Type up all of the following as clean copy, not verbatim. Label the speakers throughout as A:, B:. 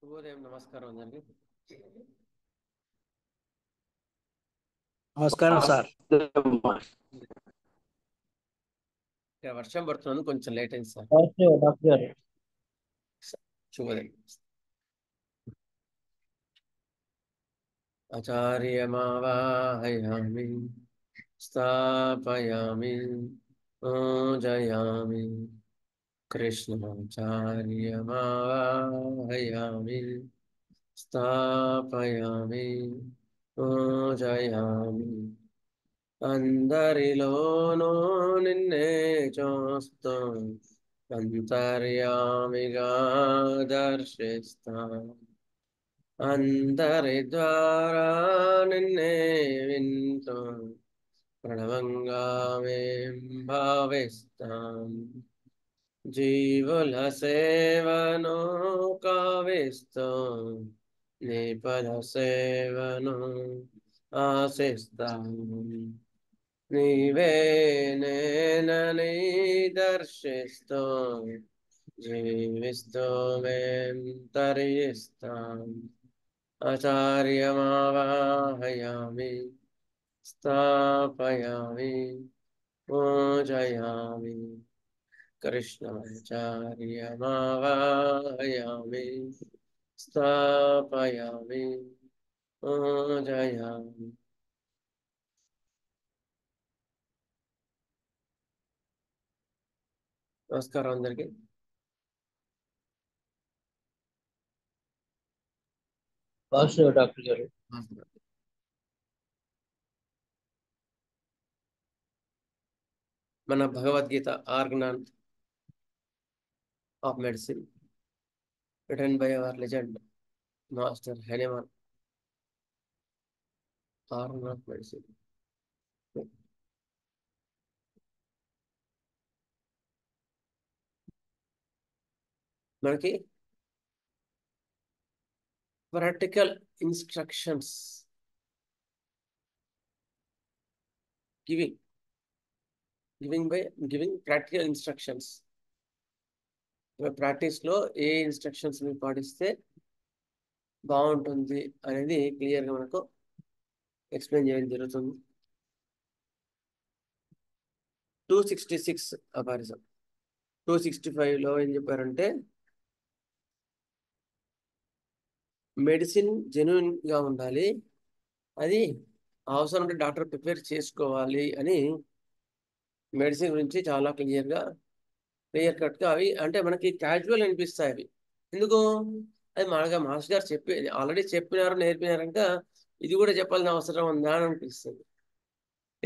A: శుభోదయం, నమస్కారం అందరికి.
B: నమస్కారం సార్.
A: ఇక్కడ వర్షం పడుతుంది, కొంచెం లేట్ అయింది సార్.
B: డాక్టర్ గారు
A: శుభోదయం. ఆచార్యమావాహయామి స్థాపయామి పూజయామి కృష్ణాచార్యమావాహయామి స్థాపయామి పూజయామి. అందరిలోనూ నిన్నే చూస్తూ అంతర్యామిగా దర్శిస్తాం. అందరి ద్వారా నిన్నే వింటూ ప్రణవంగా మేం భావిస్తాం. జీవుల సేవను కావిస్తూ నీ పద సేవను ఆశిస్తాం. నీవే నేనని దర్శిస్తూ జీవిస్తూ మేం తరిస్తాం. ఆచార్యమావాహయామి స్థాపయామి పూజయామి కృష్ణాచార్యమావాహయామి స్థాపయామి పూజయామి. నమస్కారం అందరికి.
B: డాక్టర్ గారు
A: మన Bhagavad Gita Organon of medicine written by our legend master హెనెమాన్. Organon of medicine మనకి practical instructions giving practical instructions. ప్రాక్టీస్లో ఏ ఇన్స్ట్రక్షన్స్ మీరు పాటిస్తే బాగుంటుంది అనేది క్లియర్గా మనకు ఎక్స్ప్లెయిన్ చేయడం జరుగుతుంది. 266 అపారిజం. 265లో ఏం చెప్పారంటే మెడిసిన్ జెన్యున్గా ఉండాలి, అది అవసరం ఉంటే డాక్టర్ ప్రిపేర్ చేసుకోవాలి అని మెడిసిన్ గురించి చాలా క్లియర్ కట్గా అవి అంటే మనకి క్యాజువల్ అనిపిస్తాయి. అవి ఎందుకు, అది మనగా మాస్టర్ గారు ఆల్రెడీ చెప్పినారు, నేర్పినారంట, ఇది కూడా చెప్పాల్సిన అవసరం ఉందా అని అనిపిస్తుంది.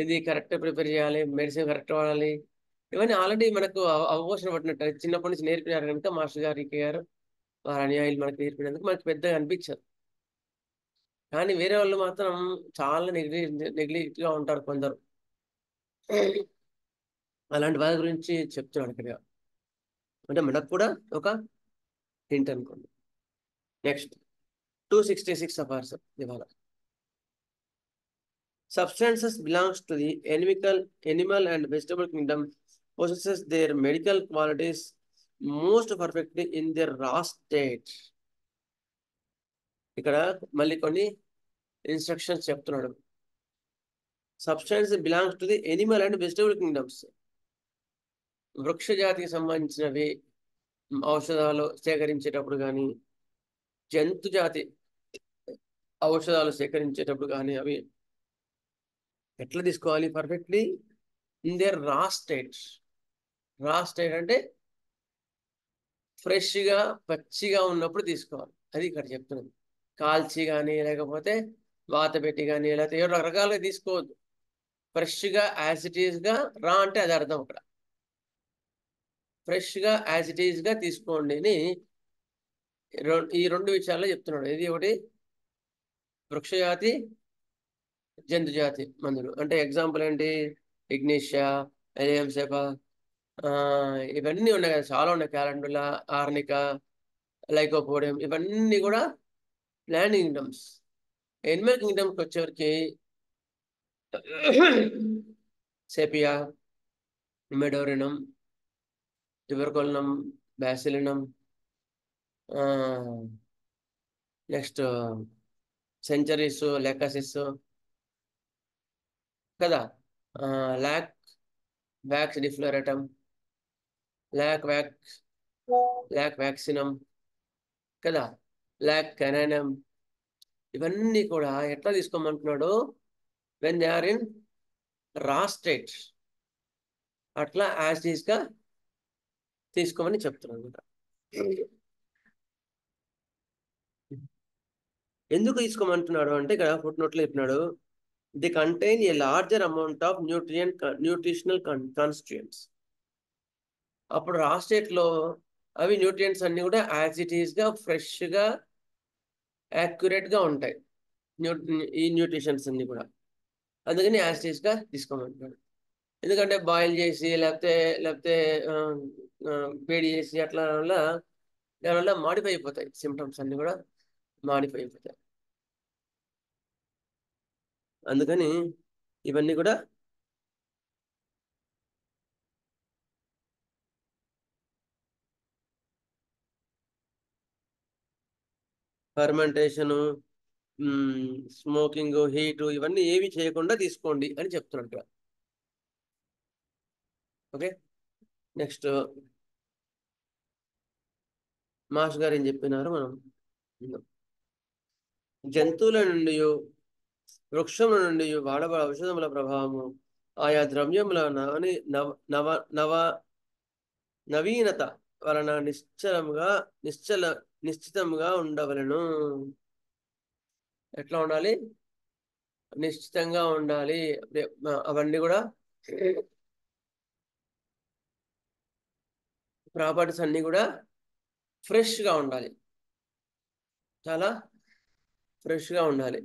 A: ఇది కరెక్ట్గా ప్రిపేర్ చేయాలి, మెడిసిన్ కరెక్ట్ వాడాలి, ఇవన్నీ ఆల్రెడీ మనకు అవపోషణ పట్టినట్టు చిన్నప్పటి నుంచి నేర్పినారు కనుక మాస్టర్ గారు వారి అనుయాయులు మనకు నేర్పినందుకు మనకు పెద్దగా అనిపించదు. కానీ వేరే వాళ్ళు మాత్రం చాలా నెగ్లిజెంట్గా ఉంటారు కొందరు. అలాంటి వారి గురించి చెప్తున్నాడు ఇక్కడ. అంటే మనకు కూడా ఒక హింట్ అనుకోండి. నెక్స్ట్ 266 అపార్ట్స్ ఇవాళ. Substances belongs to the animal and vegetable kingdom, possesses their medical qualities most perfectly in their raw state. ఇక్కడ మళ్ళీ కొన్ని ఇన్స్ట్రక్షన్స్ చెప్తున్నాడు. Substance belongs to the Animal and vegetable kingdoms. వృక్ష జాతికి సంబంధించినవి ఔషధాలు సేకరించేటప్పుడు కానీ, జంతు జాతి ఔషధాలు సేకరించేటప్పుడు కానీ అవి ఎట్లా తీసుకోవాలి? పర్ఫెక్ట్లీ ఇన్ దేర్ రా స్టేట్. రా స్టేట్ అంటే ఫ్రెష్గా పచ్చిగా ఉన్నప్పుడు తీసుకోవాలి. అది ఇక్కడ చెప్తున్నది. కాల్చి కానీ లేకపోతే వాత పెట్టి కానీ లేకపోతే ఏదో రకరకాలుగా తీసుకోవద్దు. ఫ్రెష్గా యాజ్ ఇట్ ఈస్గా. రా అంటే అది అర్థం. అక్కడ ఫ్రెష్గా యాజ్ ఇట్ ఈస్గా తీసుకోండి అని ఈ రెండు విషయాల్లో చెప్తున్నాడు. ఇది ఒకటి వృక్షజాతి, జంతు జాతి మందులు. అంటే ఎగ్జాంపుల్ ఏంటి? ఇగ్నిషియా, ఎలియం సెపా, ఇవన్నీ ఉన్నాయి కదా, చాలా ఉన్నాయి. క్యాలెండులా, ఆర్నికా, లైకోపోడియం, ఇవన్నీ కూడా ప్లాంట్ కింగ్డమ్స్. ఎనిమల్ కింగ్డమ్కి వచ్చేవరికి sepia, medorrhinum, tuberculinum, bacillinum, next Cenchris, lachesis కదా, lac vac defloratum, lac vac, lac vaccinum కదా, లాక్ కెనానం. ఇవన్నీ కూడా ఎట్లా తీసుకోమంటున్నాడు? When they are in raw state అట్లా యాజ్ ఈజ్ గా తీసుకోమని చెప్తున్నాను అనమాట. ఎందుకు తీసుకోమంటున్నాడు అంటే ఇక్కడ ఫుట్ నోట్లో చెప్పినాడు, the contain A larger amount of nutritional constituents. అప్పుడు రా స్టేట్ లో అవి న్యూట్రియంట్స్ అన్ని కూడా యాజ్ ఇట్ ఈస్ గా ఫ్రెష్ గా యాక్యురేట్ గా ఉంటాయి, ఈ న్యూట్రిషన్స్ అన్ని కూడా. అందుకని యాజ్ ఇట్ ఈస్ గా తీసుకోమంటున్నాడు. ఎందుకంటే బాయిల్ చేసి లేకపోతే లేకపోతే ఆ, ఆ, వేడి చేసి అట్లా వల్ల దానివల్ల మాడిఫై అయిపోతాయి, సిమ్టమ్స్ అన్ని కూడా మాడిఫై అయిపోతాయి. అందుకని ఇవన్నీ కూడా ఫర్మెంటేషను, స్మోకింగ్, హీటు ఇవన్నీ ఏవి చేయకుండా తీసుకోండి అని చెప్తున్నాడు ఇక్కడ. ఓకే, నెక్స్ట్ మాస్ గారు ఏం చెప్పినారు మనం విందాం. జంతువుల నుండి, వృక్షముల నుండి వాడబడే ఔషధముల ప్రభావము ఆయా ద్రవ్యముల నవ నవ నవీనత వలన నిశ్చితంగా ఉండవలను. ఎట్లా ఉండాలి? నిశ్చితంగా ఉండాలి. అవన్నీ కూడా ప్రాపర్టీస్ అన్ని కూడా ఫ్రెష్ గా ఉండాలి, చాలా ఫ్రెష్ గా ఉండాలి.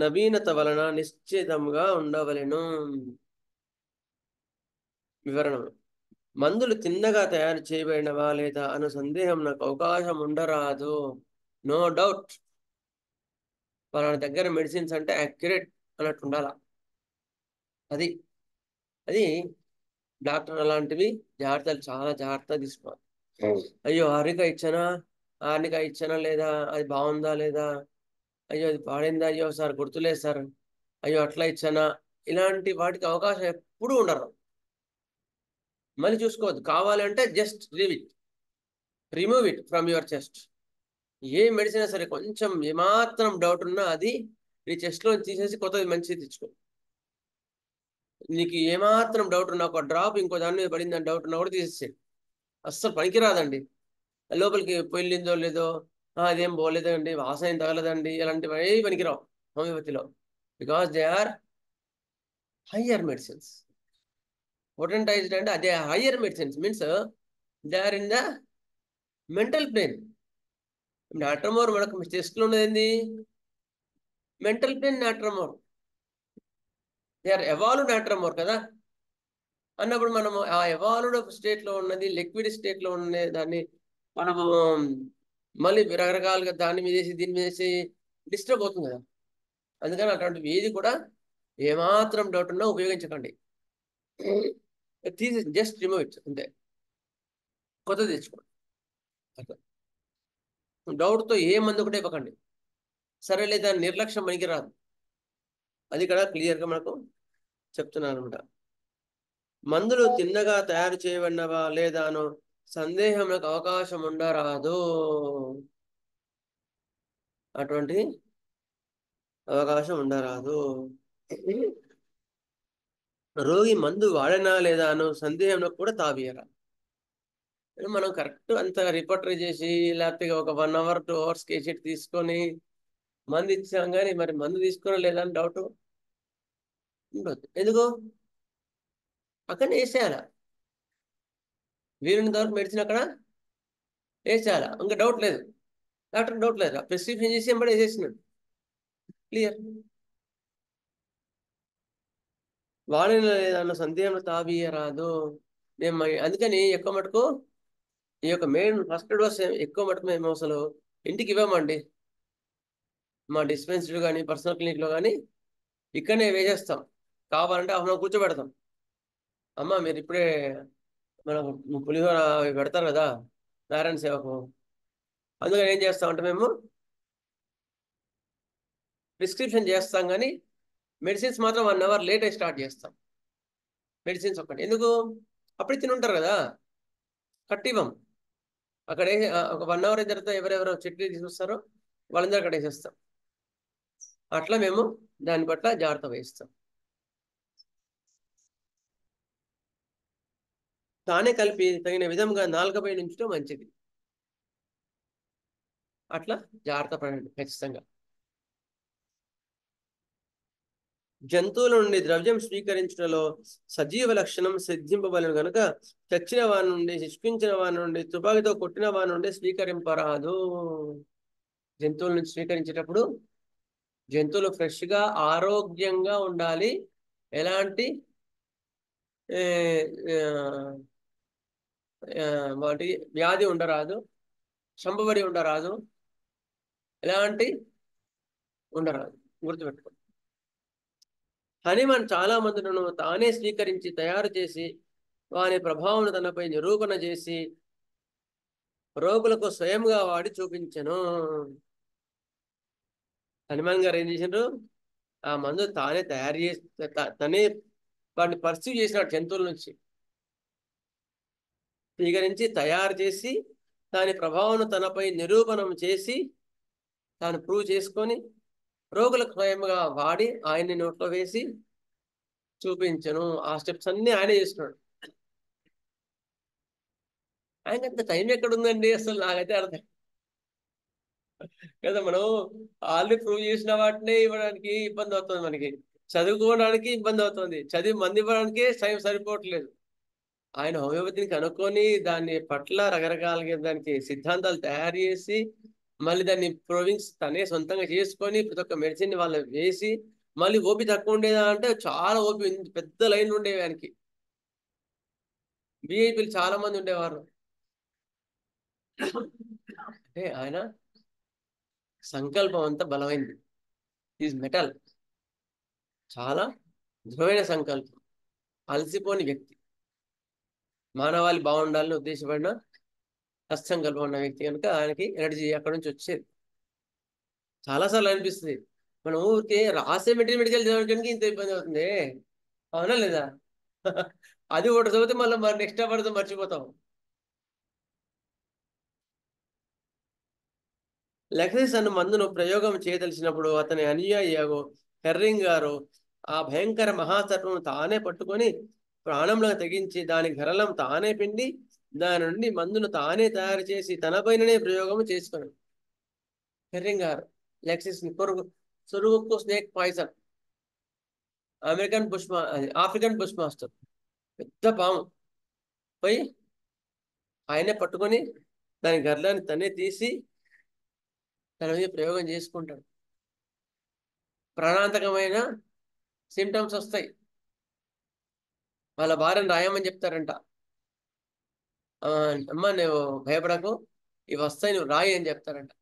A: నవీనత వలన నిశ్చితంగా ఉండవలెను. వివరణ: మందులు తిన్నగా తయారు చేయబడినవా లేదా అన్న సందేహం నాకు అవకాశం ఉండరాదు. నో డౌట్ వాళ్ళ దగ్గర మెడిసిన్స్ అంటే యాక్యురేట్ అన్నట్టు ఉండాల. అది అది డాక్టర్ అలాంటివి జాగ్రత్తలు చాలా జాగ్రత్తగా తీసుకోవాలి. అయ్యో హారిక ఇచ్చానా లేదా, అది బాగుందా లేదా, అయ్యో అది పాడైందా, అయ్యో సార్ గుర్తులేదు సార్, అయ్యో అట్లా ఇచ్చానా, ఇలాంటి వాటికి అవకాశం ఎప్పుడూ ఉండరు. మళ్ళీ చూసుకోవద్దు, కావాలంటే just remove it from your chest. A medicine అయినా సరే కొంచెం ఏమాత్రం డౌట్ ఉన్నా అది నీ చెస్ట్లో తీసేసి కొత్తది మంచిది తెచ్చుకో. నీకు ఏమాత్రం డౌట్ ఉన్నా, ఒక డ్రాప్ ఇంకో దాని మీద పడిందని డౌట్ ఉన్నా కూడా తీసేసి. అస్సలు పనికిరాదండి. లోపలికి వెళ్ళిందో లేదో, అదేం పోలేదండి, వాసన ఏం తగలదండి, ఇలాంటివి ఏవి పనికిరావు హోమియోపతిలో. Because they are higher medicines. Potentized అంటే అదే higher medicines means they are in the mental plane. Natrum mur మనకు చెస్ట్లో ఉన్నది mental plane natrum mur. They are evolved natrum mur కదా. అన్నప్పుడు మనము ఆ ఎవాల్వ్డ్ స్టేట్ లో ఉన్నది లిక్విడ్ స్టేట్ లో ఉన్న దాన్ని మనము మళ్ళీ రకరకాలుగా దాని మీద వేసి దీని మీద వేసి డిస్టర్బ్ అవుతుంది కదా. అందుకని అటువంటివి ఏది కూడా ఏమాత్రం డౌట్ ఉన్నా ఉపయోగించకండి. తీసి జస్ట్ రిమూవ్ ఇట్ అంతే, కొత్తది తెచ్చుకోండి. అట్లా డౌట్తో ఏ మందు కూడా ఇవ్వకండి. సరే లేదా నిర్లక్ష్యం పనికి రాదు. అది ఇక్కడ క్లియర్గా మనకు చెప్తున్నాను అనమాట. మందులు తిన్నగా తయారు చేయబడినవా లేదానో సందేహంకు అవకాశం ఉండరాదు. అటువంటి అవకాశం ఉండరాదు. రోగి మందు వాడనా లేదా అను సందేహంలో కూడా తావియరా. మనం కరెక్ట్ అంత రిపోర్టరీ చేసి లేకపోతే ఒక 1 hour 2 hours కేసెట్ తీసుకొని మందు ఇచ్చాం, కానీ మరి మందు తీసుకున్నా లేదా అని డౌట్ ఉండదు. ఎందుకు? అక్కడ వేసేయాల, వీరుని వరకు మెడిసిన్ అక్కడ వేసేయాల. ఇంకా డౌట్ లేదు, డాక్టర్ డౌట్ లేదు, ప్రిస్క్రిప్షన్ చేసి ఎంబడి వేసేసినాడు, క్లియర్. వాడిన లేదన్న సందేహం తావియరాదు. నేను అందుకని ఎక్కువ మటుకు ఈ యొక్క మెయిన్ ఫస్ట్ డోస్ ఎక్కువ మటుకు మేము అసలు ఇంటికి ఇవ్వమండి. మా డిస్పెన్సరీ కానీ పర్సనల్ క్లినిక్లో కానీ ఇక్కడనే వేసేస్తాం. కావాలంటే మనం కూర్చోబెడతాం. అమ్మ మీరు ఇప్పుడే మనకు పులిహోర పెడతారు కదా నారాయణ సేవకు. అందుకని ఏం చేస్తామంటే మేము ప్రిస్క్రిప్షన్ చేస్తాం, కానీ మెడిసిన్స్ మాత్రం 1 అవర్ లేట్ అయి స్టార్ట్ చేస్తాం. మెడిసిన్స్ ఒక్కటి ఎందుకు, అప్పుడు తిని ఉంటారు కదా, కట్టివ్వం. అక్కడ ఒక 1 అవర్ అయిన తర్వాత ఎవరెవరో చట్నీ తీసుకొస్తారో వాళ్ళందరూ అక్కడ వేసేస్తాం. అట్లా మేము దాన్ని పట్ల జాగ్రత్త వహిస్తాం. తానే కలిపి తగిన విధంగా నాలుకపై నుంచడం మంచిది. అట్లా జాగ్రత్త పడండి ఖచ్చితంగా. జంతువుల నుండి ద్రవ్యం స్వీకరించడంలో సజీవ లక్షణం సిద్ధింపబలను గనుక చచ్చిన వారి నుండి, శిష్కించిన వారి నుండి, తుపాకీతో కొట్టిన వారి నుండి స్వీకరింపరాదు. జంతువుల నుంచి స్వీకరించేటప్పుడు జంతువులు ఫ్రెష్గా ఆరోగ్యంగా ఉండాలి. ఎలాంటి వాటి వ్యాధి ఉండరాదు, చంపబడి ఉండరాదు, ఎలాంటి ఉండరాదు. గుర్తుపెట్టుకో. హనుమాన్ చాలా మందులను తానే స్వీకరించి తయారు చేసి వాని ప్రభావం తనపై నిరూపణ చేసి రోగులకు స్వయంగా వాడి చూపించను. హనుమాన్ గారు ఏం చేసిండ్రు, ఆ మందు తానే తయారు చేసి తనే వాటిని పర్సీవ్ చేసినాడు. జంతువుల నుంచి స్వీకరించి తయారు చేసి దాని ప్రభావం తనపై నిరూపణం చేసి తాను ప్రూవ్ చేసుకొని రోగులకు స్వయంగా వాడి ఆయన్ని నోట్లో వేసి చూపించను. ఆ స్టెప్స్ అన్ని ఆయనే చేస్తున్నాడు. ఆయనకంత టైం ఎక్కడుందండి అసలు, నాకైతే అర్థం కదా. మనం ఆల్రెడీ ప్రూవ్ చేసిన వాటినే ఇవ్వడానికి ఇబ్బంది అవుతుంది మనకి, చదువుకోవడానికి ఇబ్బంది అవుతుంది, చదివి మంది ఇవ్వడానికి టైం సరిపోవట్లేదు. ఆయన హోమియోపతిని కనుక్కొని దాని పట్ల రకరకాలుగా దానికి సిద్ధాంతాలు తయారు చేసి మళ్ళీ దాన్ని ప్రూవింగ్స్ తనే సొంతంగా చేసుకొని ప్రతి ఒక్క మెడిసిన్ వాళ్ళు వేసి మళ్ళీ ఓపి తక్కువ ఉండేదా అంటే చాలా ఓపి, పెద్ద లైన్ ఉండేవి ఆయనకి. విఐపీలు చాలా మంది ఉండేవారు. అంటే ఆయన సంకల్పం అంతా బలమైంది. ఈజ్ మెటల్, చాలా దృఢమైన సంకల్పం, అలసిపోని వ్యక్తి, మానవాళి బాగుండాలని ఉద్దేశపడిన సత్సంకల్పం ఉన్న వ్యక్తి కనుక ఆయనకి ఎనర్జీ అక్కడ నుంచి వచ్చేది. చాలాసార్లు అనిపిస్తుంది మనం ఊరికే రాసే మెటీరియల్ చదవడానికి ఇంత ఇబ్బంది అవుతుంది, అవునా లేదా? అది ఒకటి చదివితే మళ్ళీ మరి నెక్స్ట్ పడితే మర్చిపోతాం. లెక్సిస్ అన్న మందును ప్రయోగం చేయదలిచినప్పుడు అతని అనుయాయి హెర్రింగ్ గారు ఆ భయంకర మహాసర్పమును తానే పట్టుకొని ప్రాణంలో తెగించి దాని గరళం తానే పిండి దాని నుండి మందును తానే తయారు చేసి తనపైననే ప్రయోగం చేసుకున్నాడు. హెర్రింగ్ గారు లెక్సిస్ సురుగుకు snake poison, African bush master, పెద్ద పాము పోయి ఆయనే పట్టుకొని దాని గర్లాన్ని తనే తీసి తన మీద ప్రయోగం చేసుకుంటాడు. ప్రాణాంతకమైన సిమ్టమ్స్ వస్తాయి. వాళ్ళ భార్యను రాయమని చెప్తారంట. అమ్మ నువ్వు భయపడకు, ఇవి వస్తాయి నువ్వు రాయి అని చెప్తారంట.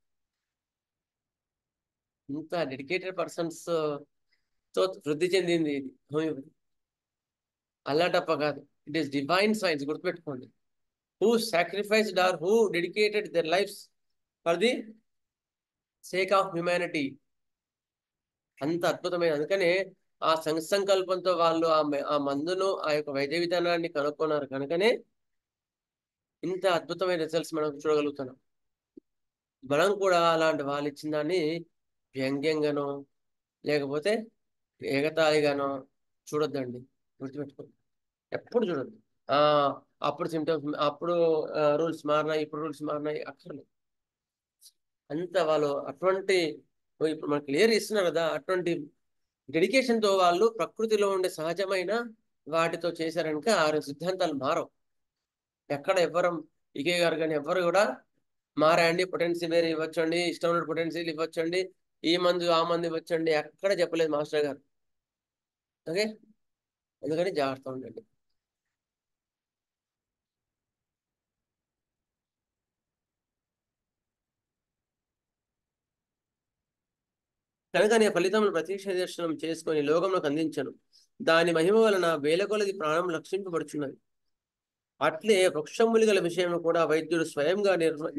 A: ఇంత డెడికేటెడ్ పర్సన్స్ తో వృద్ధి చెందింది ఇది హోమియోపతి. అల్లాటప్ప కాదు, ఇట్ ఈస్ డివైన్ సైన్స్. గుర్తుపెట్టుకోండి. Who sacrificed or who dedicated their lives for the sake of humanity. అంత అద్భుతమైన, అందుకనే ఆ సంకల్పంతో వాళ్ళు ఆ మందును ఆ యొక్క వైద్య విధానాన్ని కనుక్కున్నారు కనుకనే ఇంత అద్భుతమైన రిజల్ట్స్ మనం చూడగలుగుతున్నాం. మనం కూడా అలాంటి వాళ్ళు ఇచ్చిన దాన్ని వ్యంగ్యంగానో లేకపోతే ఎగతాళిగానో చూడొద్దండి. గుర్తుపెట్టుకోండి, ఎప్పుడు చూడొద్దు. ఆ అప్పుడు సిమ్టమ్స్, అప్పుడు రూల్స్ మారినాయి, ఇప్పుడు రూల్స్ మారినాయి అక్కర్లేదు. అంత వాళ్ళు అటువంటి ఇప్పుడు మనకు క్లియర్ ఇస్తున్నారు కదా, అటువంటి డెడికేషన్తో వాళ్ళు ప్రకృతిలో ఉండే సహజమైన వాటితో చేశారనుక ఆ సిద్ధాంతాలు మారవు. ఎక్కడ ఎవ్వరు ఈకే గారు కానీ ఎవ్వరు కూడా మారాయండి, పొటెన్సీ వేరే ఇవ్వచ్చండి, ఇష్టం ఉన్న పొటెన్సీలు ఇవ్వచ్చండి, ఈ మందు ఆ మందు ఇవ్వచ్చండి, ఎక్కడ చెప్పలేదు మాస్టర్ గారు. ఓకే, అందుకని జాగ్రత్త ఉండండి. కనుక నీ ఫలితమును ప్రత్యక్ష దర్శనం చేసుకొని లోకములకు అందించను. దాని మహిమ వలన వేల కొలది ప్రాణం రక్షింపబడుచున్నది. అట్లే వృక్షములు గల విషయంలో కూడా వైద్యుడు స్వయంగా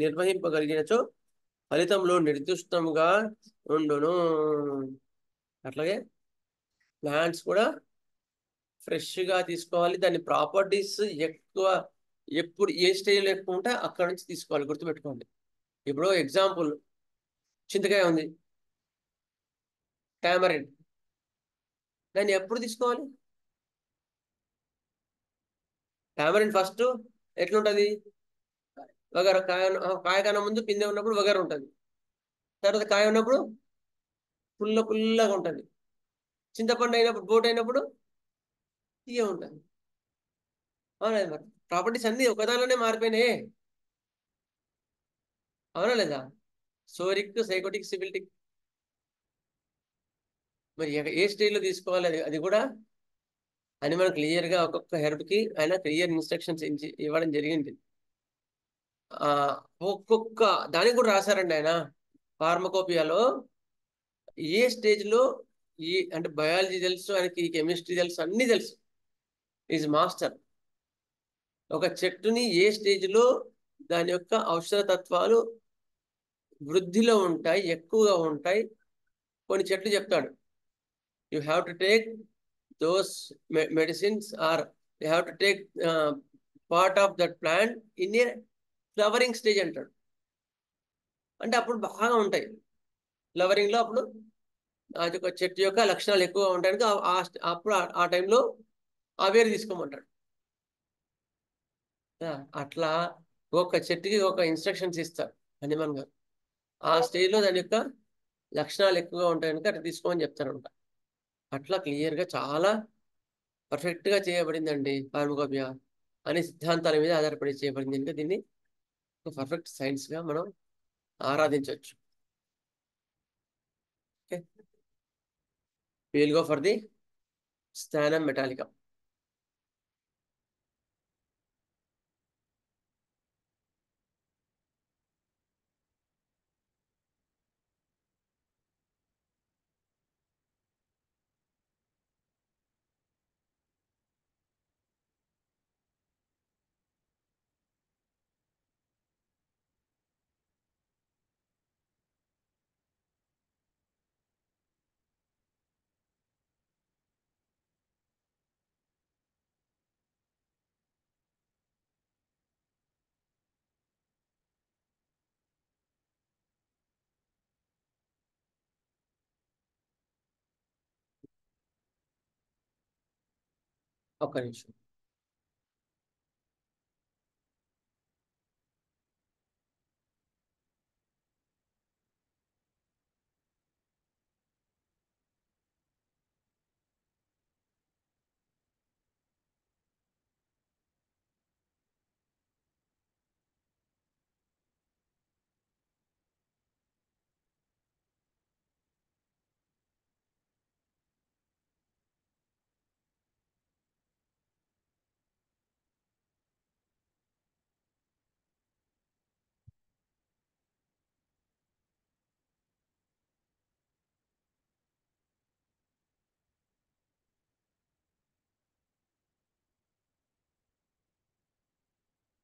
A: నిర్వహింపగలిగినచో ఫలితంలో నిర్దిష్టముగా ఉండును. అట్లాగే ప్లాంట్స్ కూడా ఫ్రెష్గా తీసుకోవాలి. దాని ప్రాపర్టీస్ ఎక్కువ ఎప్పుడు ఏ స్టేజ్లో ఎక్కువ ఉంటే అక్కడ నుంచి తీసుకోవాలి, గుర్తుపెట్టుకోండి. ఇప్పుడు ఎగ్జాంపుల్ చింతకాయ ఉంది, టామరిన్, దాన్ని ఎప్పుడు తీసుకోవాలి? టామరిన్ ఫస్ట్ ఎట్లుంటుంది? వగర కాయ కన్నా ముందు పిందె ఉన్నప్పుడు వగర ఉంటుంది, తర్వాత కాయ ఉన్నప్పుడు పుల్లగా ఉంటుంది, చింతపండు అయినప్పుడు బోట్ అయినప్పుడు తీయ ఉంటుంది. అవునా? మరి ప్రాపర్టీస్ అన్నీ ఒకదానిలోనే మారిపోయినాయి, అవునా లేదా? సోరిక్, సైకోటిక్, సిబిలిటిక్, మరి ఏ స్టేజ్లో తీసుకోవాలి అది కూడా అని మనం క్లియర్గా ఒక్కొక్క హెర్బ్కి ఆయన క్లియర్ ఇన్స్ట్రక్షన్స్ ఇవ్వడం జరిగింది. ఒక్కొక్క దానికి కూడా రాశారండి ఆయన ఫార్మకోపియాలో. ఏ స్టేజ్లో అంటే బయాలజీ తెలుసు ఆయనకి, కెమిస్ట్రీ తెలుసు, అన్నీ తెలుసు, ఈజ్ మాస్టర్. ఒక చెట్టుని ఏ స్టేజ్లో దాని యొక్క ఔషధ తత్వాలు వృద్ధిలో ఉంటాయి, ఎక్కువగా ఉంటాయి, కొన్ని చెట్లు చెప్తాడు. You have to take those medicines or you have to take part of that plant in a flowering stage అంటాడు. అంటే అప్పుడు బాగా ఉంటాయి ఫ్లవరింగ్లో, అప్పుడు అది ఒక చెట్టు యొక్క లక్షణాలు ఎక్కువగా ఉండడానికి అప్పుడు ఆ టైంలో ఆ వేరు తీసుకోమంటాడు. అట్లా ఒక చెట్టుకి ఒక ఇన్స్ట్రక్షన్స్ ఇస్తారు హనుమాన్ గారు. ఆ స్టేజ్లో దాని యొక్క లక్షణాలు ఎక్కువగా ఉంటాయి కనుక అట్లా తీసుకోమని చెప్తారంట. అట్లా క్లియర్గా చాలా పర్ఫెక్ట్గా చేయబడిందండి ఫార్మకోపియా అనే సిద్ధాంతాల మీద ఆధారపడి చేయబడింది కనుక దీన్ని ఒక పర్ఫెక్ట్ సైన్స్గా మనం ఆరాధించవచ్చు. Okay, will go for the stannum metallicum. ఒక్క నిమిషం.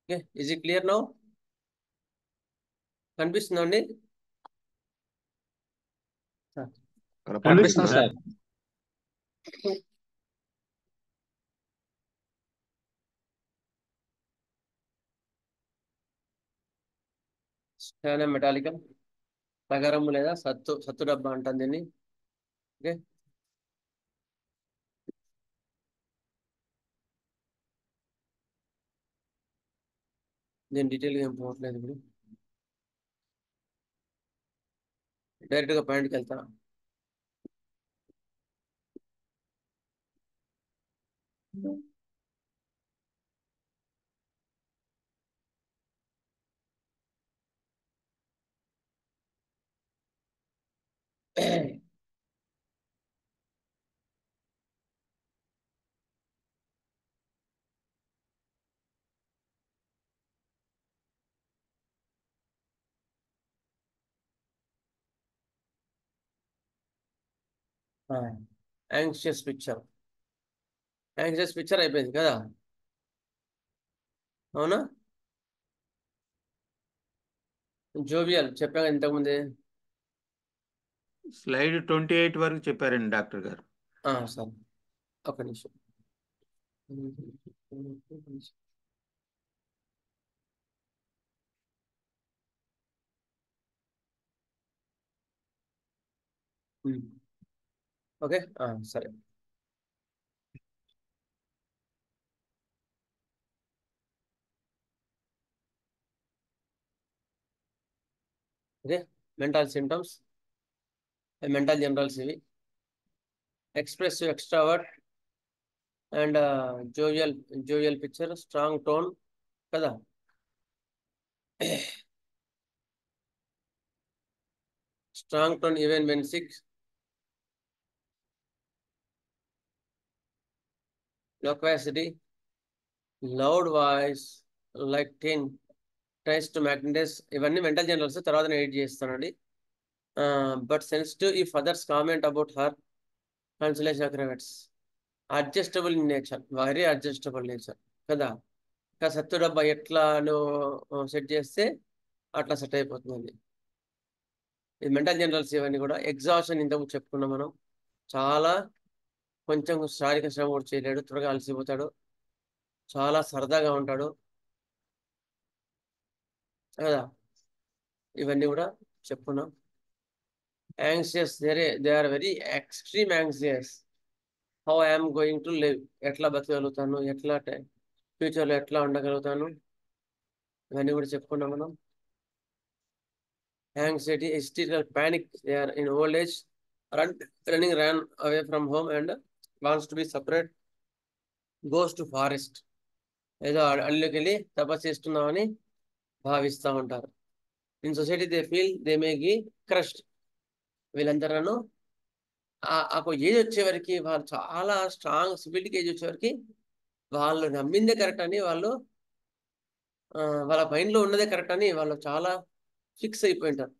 A: Okay, is it clear now? కనిపిస్తుందండి?
B: కనిపిస్తుంది సార్.
A: స్థానం మెటాలికా తగరము లేదా సత్తు డబ్బా అంటాం దీన్ని. ఓకే, నేను డీటెయిల్గా ఏం పోవట్లేదు, ఇప్పుడు డైరెక్ట్గా పాయింట్కి వెళ్తాను. Anxious picture. యాంగ్షియస్ పిక్చర్ అయిపోయింది కదా, అవునా? జోవియల్ చెప్పాను ఇంతకుముందే.
C: స్లైడ్ 28 వరకు చెప్పారండి డాక్టర్ గారు.
A: సరే, ఒక నిమిషం. ఓకే, సరే. Okay, mental symptoms, mental generals ఇవి. Expressive, extravert and jovial picture, strong tone కదా. Strong tone even when sick. Loquacity, loud voice like tin, tries to magnetize. ఇవన్నీ మెంటల్ జనరల్స్, తర్వాత నేను ఎడిట్ చేస్తానండి. But sensitive if others comment about her. Consolation agreements, adjustable in nature, very adjustable nature కదా. ఇంకా సత్తు డబ్బా ఎట్లా నువ్వు సెట్ చేస్తే అట్లా సెట్ అయిపోతుంది. ఇది మెంటల్ జనరల్స్ ఇవన్నీ కూడా. ఎగ్జాషన్ ఇంతకు చెప్పుకున్నాం మనం. చాలా కొంచెం శారీరక శ్రమ కూడా చేయలేడు, త్వరగా అలసిపోతాడు, చాలా సరదాగా ఉంటాడు కదా. ఇవన్నీ కూడా చెప్పుకున్నాం. Anxious, they are very extreme anxious. How I'm going to live, ఎట్లా బతకగలుగుతాను, ఎట్లా ఫ్యూచర్లో ఎట్లా ఉండగలుగుతాను, ఇవన్నీ కూడా చెప్పుకున్నాం మనం. Anxiety, hysterical panic, they are in old age, running ran away from home and wants to be separate, goes to forest. ఏదో అడవిలోకి వెళ్ళి తపస్సు చేస్తున్నామని భావిస్తూ ఉంటారు. In society they feel they may గి క్రష్డ్. వీళ్ళందరూ ఒక ఏజ్ వచ్చేవరకు వాళ్ళు చాలా స్ట్రాంగ్ సిబిలిటీ ఏజ్ వచ్చేవరకు వాళ్ళు నమ్మిందే కరెక్ట్ అని, వాళ్ళు వాళ్ళ మైండ్లో ఉన్నదే కరెక్ట్ అని వాళ్ళు చాలా ఫిక్స్ అయిపోయింటారు.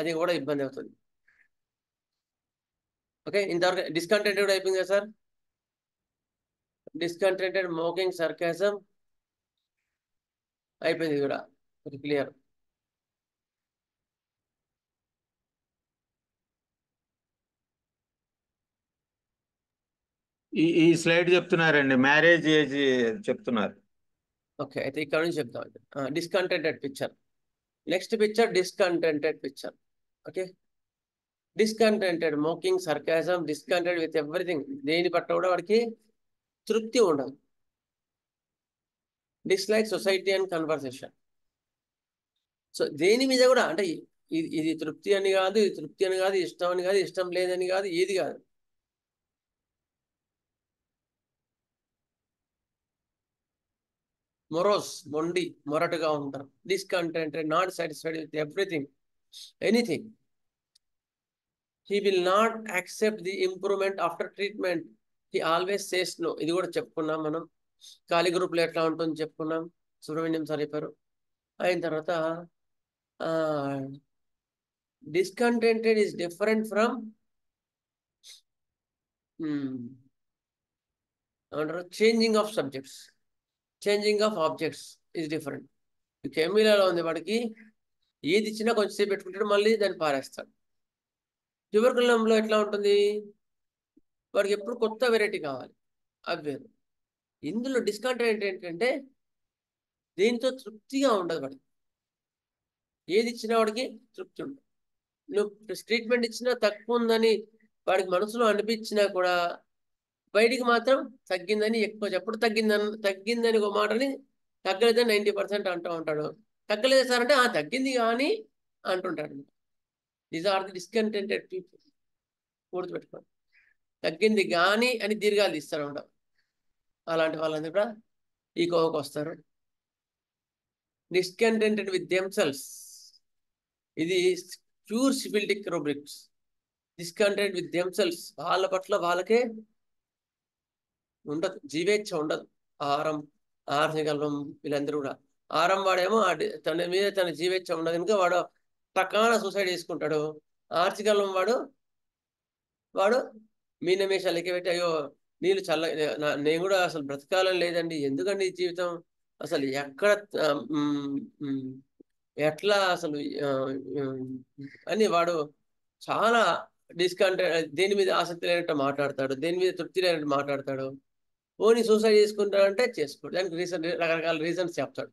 A: అది కూడా ఇబ్బంది అవుతుంది. ఓకే, ఇంతవరకు డిస్కంటెంటెడ్ కూడా అయిపోయింది కదా సార్. డిస్కంటెంటెడ్, మోకింగ్, సర్కాజం అయిపోయింది కూడా. Okay, clear.
C: ఈ స్లైడ్ చెప్తున్నారండి, మ్యారేజ్ ఏజ్ చెప్తున్నారు.
A: ఓకే, అయితే ఇక్కడ నుంచి చెప్తాం. Discontented picture. Next picture discontented picture. Okay, discontented, mocking, sarcasm, discontented with everything. దేని పట్ల కూడా వాడికి తృప్తి ఉండదు. Dislike society and conversation. So దేని మీద కూడా అంటే ఇది తృప్తి అని కాదు, ఇది తృప్తి అని కాదు, ఇష్టం అని కాదు, ఇష్టం లేదని కాదు, ఏది కాదు. మొరోస్, మొండి, మొరటుగా ఉంటారు. Discontented, not satisfied with everything, anything. He will not accept the improvement after treatment. He always says no. ఇది కూడా చెప్పుకున్నాం మనం. ఖాళీ గ్రూప్లో ఎట్లా ఉంటుంది చెప్పుకున్నాం. సుబ్రహ్మణ్యం సార్ చెప్పారు. అయిన తర్వాత డిస్కంటెంటెడ్ ఈస్ డిఫరెంట్ ఫ్రమ్ ఏమంటారు, changing of subjects, changing of objects is different. కెమిలాలో ఉంది, వాడికి ఏది ఇచ్చినా కొంచెంసేపు పెట్టుకుంటాడు, మళ్ళీ దాన్ని పారేస్తాడు. ట్యూబర్కులంలో ఎట్లా ఉంటుంది, వాడికి ఎప్పుడు కొత్త వెరైటీ కావాలి, అది వేరు. ఇందులో డిస్కంటెంట్ ఏంటంటే దీంతో తృప్తిగా ఉండదు వాడికి. ఏది ఇచ్చినా వాడికి తృప్తి ఉండదు. నువ్వు ట్రీట్మెంట్ ఇచ్చినా తక్కువ ఉందని వాడికి మనసులో అనిపించినా కూడా బయటికి మాత్రం తగ్గిందని ఎక్కువ చెప్పడు. తగ్గిందని ఒక మాటని తగ్గలేదని 90% అంటూ ఉంటాడు. తగ్గలేదు సార్ అంటే తగ్గింది కానీ అంటుంటాడు. These are the discontented people. గుర్తుపెట్టుకోండి, తగ్గింది కానీ అని దీర్ఘాలు తీస్తాడు ఉంటారు. అలాంటి వాళ్ళందరూ కూడా ఈ కోవకు వస్తారు. డిస్కంటెంటెడ్ విత్ దెమ్సెల్వ్స్, ఇది pure syphilitic rubrics. Discontent with themselves, వాళ్ళ పట్ల వాళ్ళకే ఉండదు, జీవేచ్ఛ ఉండదు. ఆహారం వీళ్ళందరూ కూడా. ఆహారం వాడేమో తన మీద తన జీవేచ్ఛ ఉండదు కనుక వాడు టకాన సూసైడ్ చేసుకుంటాడు. ఆర్చికల్లం వాడు వాడు మీనమేషాలు లెక్క పెట్టి అయ్యో నీళ్ళు చల్ల నేను కూడా అసలు బ్రతకాలని లేదండి, ఎందుకండి ఈ జీవితం, అసలు ఎక్కడ ఆ, మ్, మ్, ఎట్లా అసలు ఆ, ఉమ్, అని వాడు చాలా డిస్కంటెంట్, దేని మీద ఆసక్తి లేనట్టు మాట్లాడతాడు, దేని మీద తృప్తి లేనట్టు మాట్లాడతాడు. పోనీ సూసైడ్ చేసుకుంటాడంటే చేసుకోడు, దానికి రకరకాల రీజన్స్ చెప్తాడు.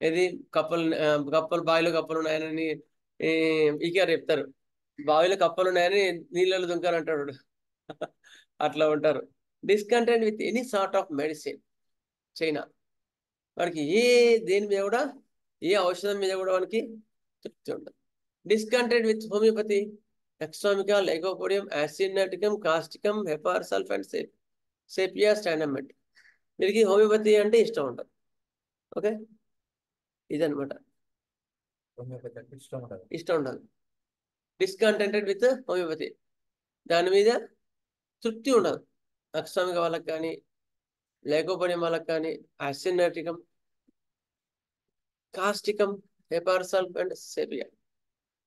A: ఏది కప్పలు బావిలో కప్పలు ఉన్నాయని ఈకేఆర్ చెప్తారు, బావిలో కప్పలు ఉన్నాయని నీళ్ళలో దుంకాలంటాడు. అట్లా ఉంటారు. Discontent with any sort of medicine China, వాడికి దేని మీద కూడా, ఏ ఔషధం మీద కూడా వానికి తృప్తి ఉండదు. డిస్కంటెంట్ విత్ హోమియోపతి, ఎక్సామికా, lycopodium, acid nitricum, causticum, hepar sulph and sepia stannum met. వీరికి హోమియోపతి అంటే ఇష్టం ఉండదు. ఓకే, ఇదనమాట, ఇష్టం ఉండదు. డిస్కంటెంటెడ్ విత్ హోమియోపతి, దాని మీద తృప్తి ఉండదు. అక్షామిక వాళ్ళకి కానీ, లైకోపోడియం వాళ్ళకి కానీ, యాసిడ్నాటికం, కాస్టికం, హెపార్ సల్ఫ్ అండ్ సేపియా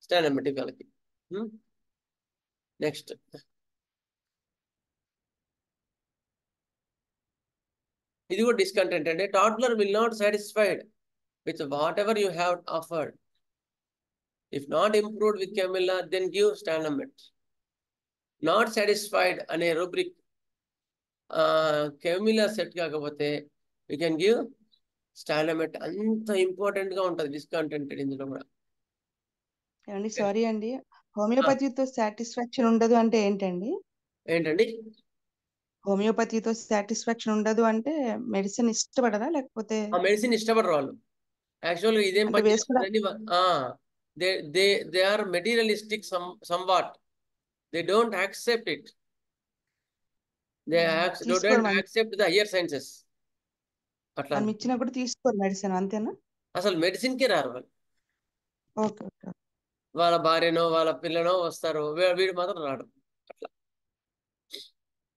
A: స్టాండమెటిక్ వాళ్ళకి. నెక్స్ట్, ఇది కూడా డిస్కంటెంట్ అంటే toddler will not satisfied with whatever you have offered. If not improved with chamomilla then give stannum met. Not satisfied అనే రూబ్రిక్ కెమిల్లా సెట్ కాకపోతే యూ కెన్ గివ్ స్టాండమెట్. అంత important గా ఉంటుంది డిస్కంటెంటెడ్ ఇందులో కూడా.
D: ఏమండి సారీ అండి, హోమియోపతితో సాటిస్ఫాక్షన్ ఉండదు అంటే ఏంటండి?
A: ఏంటండి?
D: హోమియోపతితో సాటిస్ఫాక్షన్ ఉండదు అంటే మెడిసిన్ ఇష్టపడదా, లేకపోతే
A: ఆ మెడిసిన్ ఇష్టపడరు వాళ్ళు. యాక్చువల్గా ఇదేం
D: అంటే
A: పని
D: వేసుకోవడం?
A: చేస్తుందని they they they are materialistic somewhat. They don't accept it. They don't
D: తీసుకోవడం
A: యాక్సెప్ట్ ద హయ్యర్ సైన్సెస్. అట్లా
D: మనం ఇచ్చినా కూడా తీసుకోరు మెడిసిన్, అంతేనా?
A: అసలు మెడిసిన్కే రారు వాళ్ళు.
D: Okay okay.
A: వాళ్ళ భార్యనో వాళ్ళ పిల్లనో వస్తారు, వీడు మాత్రం రాడు. అట్లా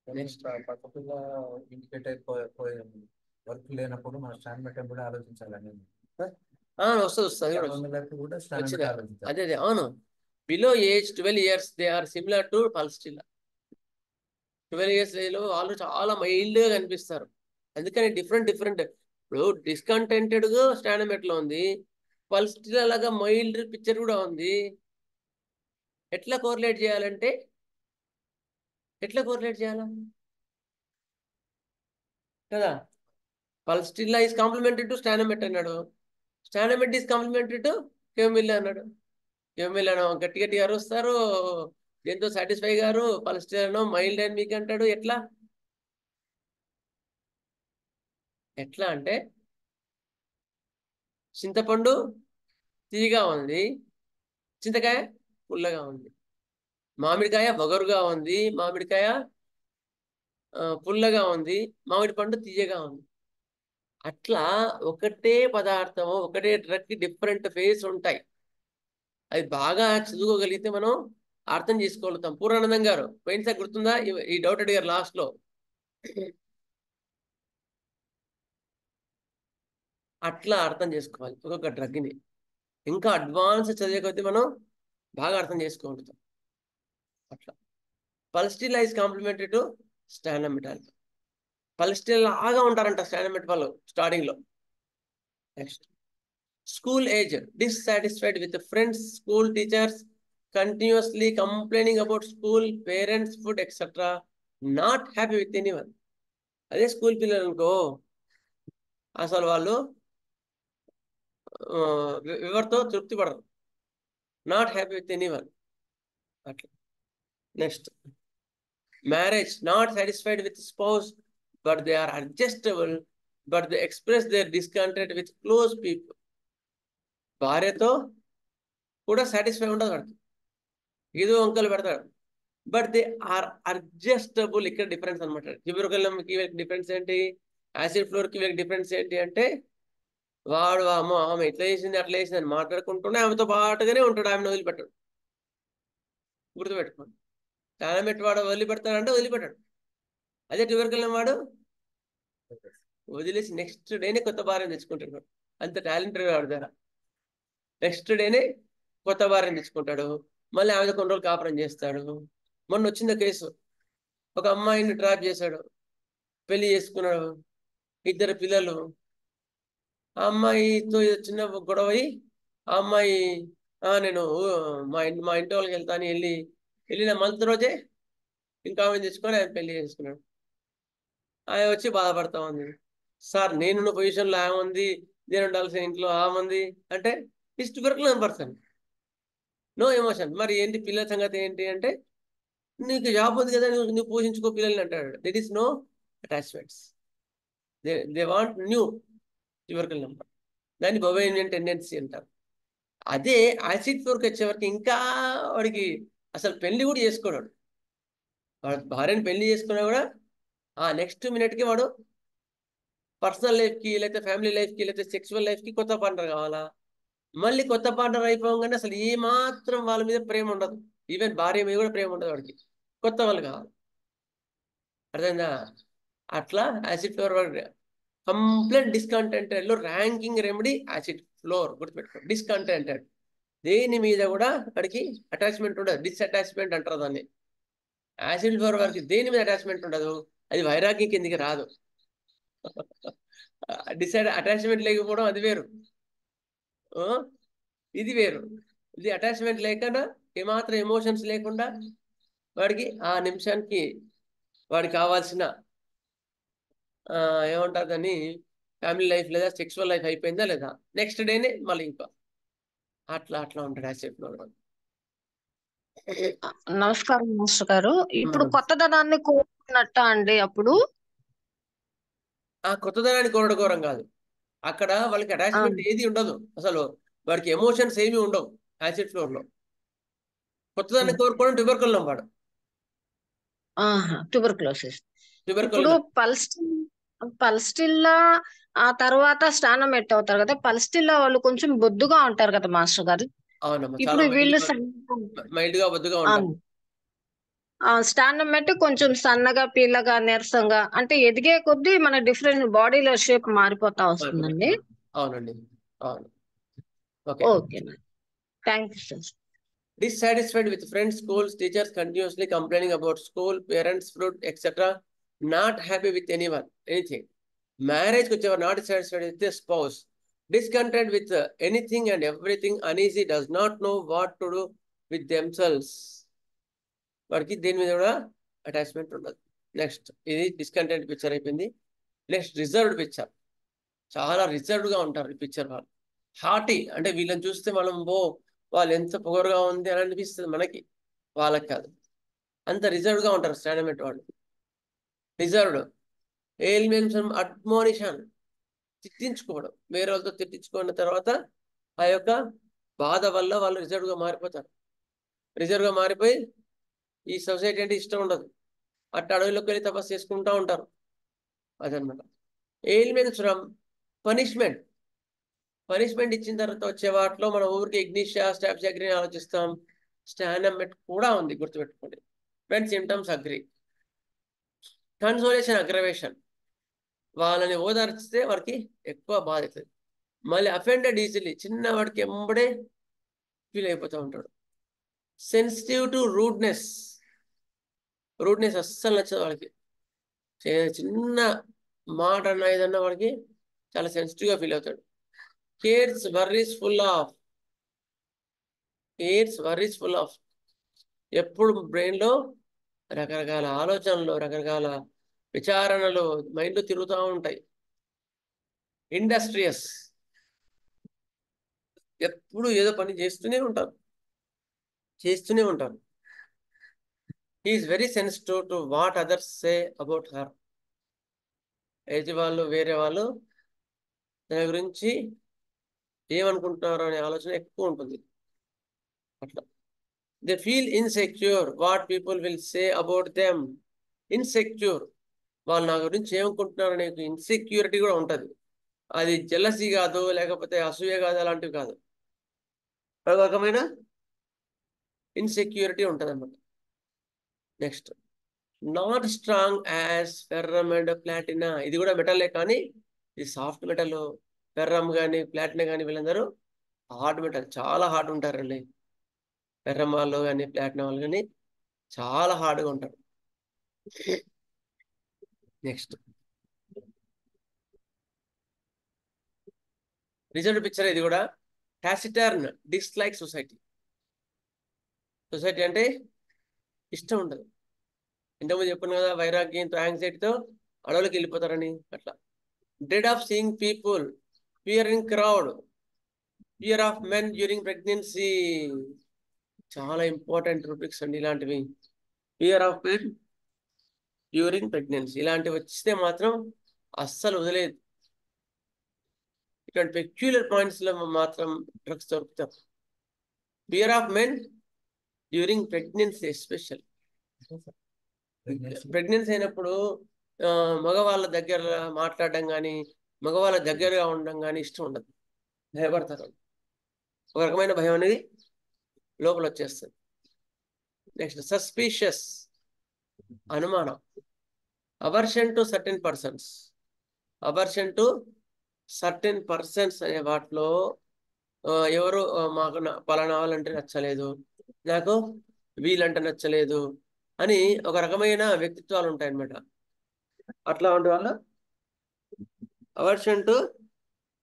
A: నెక్స్ట్,
E: పక్కపిల్ల ఇండికేట్ అయిపోయి వర్క్ లేనప్పుడు మన స్టాండ్ మెట్ కూడా ఆలోచించాలని
A: వస్తుంది
E: కూడా స్టాండ్ మెట్ ఆలోచించాలి.
A: అదే అవును. Below age 12 years they are similar to Pulsatilla. 12 years లో వాళ్ళు చాలా మైల్డ్ గా కనిపిస్తారు. అందుకని డిఫరెంట్ ఇప్పుడు డిస్కంటెంటెడ్ గా స్టాండమెట్ లో ఉంది, పల్స్టిల్లా లాగా మైల్డ్ పిక్చర్ కూడా ఉంది. ఎట్లా కోరిలేట్ చేయాలంటే, ఎట్లా కోరిలేట్ చేయాలా కదా? పల్స్టిల్లా ఈజ్ కాంప్లిమెంటరీ టు స్టాండమెట్ అన్నాడు, స్టాండమెట్ ఈజ్ కాంప్లిమెంటరీ టు కెమిల్లా అన్నాడు. కెమిల్లాను గట్టి అరుస్తారు, దీంతో సాటిస్ఫై గారు, పల్స్టిల్లాను మైల్డ్ అని మీకు అంటాడు. ఎట్లా అంటే చింతపండు తీయగా ఉంది, చింతకాయ పుల్లగా ఉంది, మామిడికాయ వగరుగా ఉంది, మామిడికాయ పుల్లగా ఉంది, మామిడి పండు తీయగా ఉంది. అట్లా ఒకటే పదార్థము, ఒకటే డ్రగ్ కి డిఫరెంట్ ఫేస్ ఉంటాయి. అది బాగా చదువుకోగలిగితే మనం అర్థం చేసుకోగలుగుతాం. పూర్ణానందం గారు పోయినసారి గుర్తుందా ఈ డౌట్ అడిగారు లాస్ట్ లో. అట్లా అర్థం చేసుకోవాలి ఒక్కొక్క డ్రగ్ని. ఇంకా అడ్వాన్స్ చదివే కొద్దీ మనం బాగా అర్థం చేసుకోగలుగుతాం. అట్లా pulsatilla is complementary to stannum met. Pulsatilla లాగా ఉంటారంట స్టాండమెట్ వాళ్ళు స్టార్టింగ్ లో. Next, school age, dissatisfied with friends, school teachers, continuously complaining about school, parents, food etcetera, not happy with anyone. అదే స్కూల్ పిల్లలు అనుకో, అసలు వాళ్ళు ఎవరితో తృప్తి పడరు, నాట్ హ్యాపీ విత్ ఎనీవన్. అట్లా. Next, marriage, not satisfied with spouse but they are adjustable but they express their discontent with close people. భార్యతో కూడా సాటిస్ఫై ఉండదు వాడికి, ఏదో వంకలు పెడతాడు, బట్ దే ఆర్ అడ్జస్టబుల్. ఇక్కడ డిఫరెన్స్ అనమాట. ట్యూబర్కులంకి వీళ్ళకి డిఫరెన్స్ ఏంటి, యాసిడ్ ఫ్లోర్ కి వీళ్ళకి డిఫరెన్స్ ఏంటి అంటే, వాడు ఆమె ఎట్లా చేసింది అట్లా చేసింది అని మాట్లాడుకుంటూనే ఆమెతో పాటుగానే ఉంటాడు, ఆమెను వదిలిపెట్టాడు. గుర్తుపెట్టుకోండి, టాలమెట్ వాడు వదిలిపెడతాడంటే వదిలిపెట్టాడు. అదే ట్యూబర్కులం వాడు వదిలేసి నెక్స్ట్ డేనే కొత్త భార్య తెచ్చుకుంటాడు. అంత టాలెంటెడ్ వాడు ద్వారా నెక్స్ట్ డేనే కొత్త భార్యను తెచ్చుకుంటాడు, మళ్ళీ ఆమె కొన్ని రోజులు కాపురం చేస్తాడు, మొన్న వచ్చింది కేసు. ఒక అమ్మాయిని ట్రాప్ చేశాడు, పెళ్లి చేసుకున్నాడు, 2 పిల్లలు. ఆ అమ్మాయితో ఏదో చిన్న గొడవ అయ్యి ఆ అమ్మాయి నేను మా ఇంటి వాళ్ళకి వెళ్తాను వెళ్ళిన మంత్ రోజే ఇంకా ఆమె తెచ్చుకొని ఆయన పెళ్లి చేసుకున్నాడు. ఆయన వచ్చి బాధపడతా ఉంది, సార్ నేనున్న పొజిషన్లో ఆమె ఉంది, నేను ఉండాల్సిన ఇంట్లో ఆమె ఉంది అంటే is tubercular person, no emotion. మరి ఏంటి పిల్లల సంగతి ఏంటి అంటే, నీకు జాబ్ ఉంది కదా, నువ్వు పోషించుకో పిల్లల్ని అంటాడు. That is no attachments. They want new tubercular number. దాన్ని బొవేనియన్ టెండెన్సీ అంటారు. అదే యాసిడ్ ఫ్లోర్కి వచ్చేవరకు ఇంకా వాడికి అసలు పెళ్లి కూడా చేసుకోడు. వాడు భార్యను పెళ్లి చేసుకున్నా కూడా ఆ నెక్స్ట్ మినిట్కి వాడు పర్సనల్ లైఫ్కి, లేకపోతే ఫ్యామిలీ లైఫ్కి, లేకపోతే సెక్సువల్ లైఫ్కి కొత్త పార్ట్నర్ కావాలా. మళ్ళీ కొత్త పార్ట్నర్ అయిపోగానే అసలు ఏ మాత్రం వాళ్ళ మీద ప్రేమ ఉండదు, ఈవెన్ భార్య మీద కూడా ప్రేమ ఉండదు వాడికి, కొత్త వాళ్ళు కావాలి. అర్థమైందా? అట్లా యాసిడ్ ఫ్లోర్ కంప్లీట్ డిస్కంటెంటెడ్ లో ర్యాంకింగ్ రెమెడీ యాసిడ్ ఫ్లోర్. గుర్తుపెట్టుకో, డిస్కంటెంటెడ్, దేని మీద కూడా వాడికి అటాచ్మెంట్ ఉండదు, డిస్అటాచ్మెంట్ అంటారు దాన్ని. యాసిడ్ ఫ్లోర్ వారికి దేని మీద అటాచ్మెంట్ ఉండదు, అది వైరాగ్యం కిందికి రాదు. అటాచ్మెంట్ లేకపోవడం అది వేరు, ఇది వేరు. ఇది అటాచ్మెంట్ లేకుండా ఏమాత్రం ఎమోషన్స్ లేకుండా వాడికి ఆ నిమిషానికి వాడికి కావాల్సిన ఏమంటారు దాన్ని, ఫ్యామిలీ లైఫ్ లేదా సెక్సువల్ లైఫ్ అయిపోయిందా లేదా, నెక్స్ట్ డేనే మళ్ళీ ఇంకా అట్లా ఉంటాడు యాసిడ్ ఫ్లోర్.
F: నమస్కారం మాస్టర్ గారు. ఇప్పుడు కొత్తదనాన్ని కోరుకున్నట్ట అండి? అప్పుడు
A: ఆ కొత్తదనాన్ని కోరడం కాదు, అక్కడ వాళ్ళకి అటాచ్మెంట్ ఏది ఉండదు, అసలు వాడికి ఎమోషన్స్ ఏమి ఉండవు యాసిడ్ ఫ్లోర్ లో. కొత్తదాన్ని కోరుకోవడం ట్యూబర్కులర్ వాడు.
F: ట్యూబర్క్లోసిస్. ఇప్పుడు
A: ట్యూబర్కులర్
F: పల్స్టిల్లా ఆ తర్వాత స్నానం ఎట్ అవుతారు కదా, పల్స్టిల్లా వాళ్ళు కొంచెం బొద్దుగా ఉంటారు కదా మాస్టర్ గారు.
A: అవునమ్మా,
F: ఇప్పుడు
A: చాలా
F: వీళ్ళు
A: మైల్డ్ గా బొద్దుగా ఉంటారు.
F: స్టాండం పెట్టి కొంచెం సన్నగా పీలగా నీరసంగా, అంటే ఎదిగే కొద్దీ మన డిఫరెంట్ బాడీలో షేప్ మారిపోతా వస్తుందండి.
A: అవునండి, అవును.
F: Okay, thank you sir.
A: Dissatisfied with friends, schools, teachers, continuously complaining about school, parents, fruit, etc. Not happy with anything. Marriage which are not satisfied with their spouse. Discontent with anything and everything. Uneasy, does not know what to do with themselves. వాడికి దేని మీద కూడా attachment ఉండదు. Next, ఇది discontent picture అయిపోయింది. Next, reserved picture. చాలా రిజర్వ్డ్గా ఉంటారు ఈ పిక్చర్ వాళ్ళు. హార్టీ అంటే వీళ్ళని చూస్తే మనం వాళ్ళు ఎంత పొగరుగా ఉంది అని అనిపిస్తుంది మనకి, వాళ్ళకి కాదు. అంత రిజర్వ్డ్గా ఉంటారు స్టాండమెంట్ వాళ్ళు. రిజర్వ్డ్. ఎయిల్మెంట్స్ అడ్మోనిషన్, తిట్టించుకోవడం, వేరే వాళ్ళతో తిట్టించుకున్న తర్వాత ఆ యొక్క బాధ వల్ల వాళ్ళు రిజర్వ్డ్గా మారిపోతారు. రిజర్వ్గా మారిపోయి ఈ సొసైటీ అంటే ఇష్టం ఉండదు, అట్లా అడవిలోకి వెళ్ళి తపస్సు చేసుకుంటూ ఉంటారు. అదనమాట. ఎయిల్మెంట్స్ ఫ్రమ్ పనిష్మెంట్ ఇచ్చిన తర్వాత వచ్చే వాటిలో మనం ఊరికి ఇగ్నిషియా, స్టాప్స్ అగ్రీ ఆలోచిస్తాం. స్టాండమెంట్ కూడా ఉంది, గుర్తుపెట్టుకోండి. When symptoms agree. Consolation, aggravation, వాళ్ళని ఓదార్చితే వాడికి ఎక్కువ బాధ అవుతుంది. మళ్ళీ అఫెండెడ్ ఈజీలీ, చిన్న వాడికి ఎంబడే ఫీల్ అయిపోతూ ఉంటాడు. సెన్సిటివ్ టు రూడ్నెస్ అస్సలు నచ్చదు వాడికి. చిన్న మాట అన్న ఏదన్నా వాడికి చాలా సెన్సిటివ్గా ఫీల్ అవుతాడు. కేర్స్, వర్రీస్ ఫుల్ ఆఫ్ ఎప్పుడు బ్రెయిన్లో రకరకాల ఆలోచనలు, రకరకాల విచారణలు మైండ్లో తిరుగుతూ ఉంటాయి. ఇండస్ట్రియస్, ఎప్పుడు ఏదో పని చేస్తూనే ఉంటారు. Is very sensitive to what others say about her. ఎదుటి వాళ్ళు, వేరే వాళ్ళు దాని గురించి ఏమనుకుంటున్నారు అనే ఆలోచన ఎక్కువ ఉంటుంది. అట్లా they feel insecure, what people will say about them. Insecure, వాళ్ళు నా గురించి ఏమనుకుంటున్నారు అనే ఇన్సెక్యూరిటీ కూడా ఉంటుంది. అది జెలసీ కాదు, లేకపోతే అసూయ కాదు, అలాంటివి కాదు, ఒక రకమైన ఇన్సెక్యూరిటీ ఉంటుంది అన్నమాట. Next, not strong as ferrum and platina. ఇది కూడా మెటలే, కానీ ఇది సాఫ్ట్ మెటల్. ఫెర్రమ్ కానీ ప్లాటినా కానీ వీళ్ళందరూ హార్డ్ మెటల్, చాలా హార్డ్ ఉంటారండి. ఫెర్రమ్ వాళ్ళు కానీ ప్లాటినా వాళ్ళు కానీ చాలా హార్డ్గా ఉంటారు. నెక్స్ట్ రిజల్ట్ పిక్చర్ ఇది కూడా. టాసిటర్న్ డిస్లైక్ సొసైటీ. సొసైటీ అంటే ఇష్టం ఉండదు. ఇంతకుముందు చెప్పాను కదా, వైరాగ్యంతో యాంగ్జైటీతో అడవులకు వెళ్ళిపోతారని. అట్లా dread of seeing people, fear in crowd, fear of men during pregnancy. చాలా ఇంపార్టెంట్ రూబ్రిక్స్ అండి ఇలాంటివి. Fear of men during pregnancy ఇలాంటివి వస్తే మాత్రం అస్సలు వదిలేదు. ఇటువంటి పెక్యులర్ పాయింట్స్ లో మాత్రం డ్రగ్స్ దొరుకుతారు. Fear of men during pregnancy especial. Pregnancy అయినప్పుడు మగవాళ్ళ దగ్గర మాట్లాడడం కానీ, మగవాళ్ళ దగ్గరగా ఉండడం కానీ ఇష్టం ఉండదు, భయపడతారు. ఒక రకమైన భయం అనేది లోపల వచ్చేస్తుంది. నెక్స్ట్ సస్పీషియస్, అనుమానం. Aversion to certain persons. Aversion to certain persons అనే వాటిలో ఎవరు మాకు పలానా వాళ్ళంటే నచ్చలేదు, నాకు వీళ్ళంటే నచ్చలేదు అని ఒక రకమైన వ్యక్తిత్వాలు ఉంటాయన్నమాట. అట్లా ఉండే వాళ్ళు అవర్షన్ టు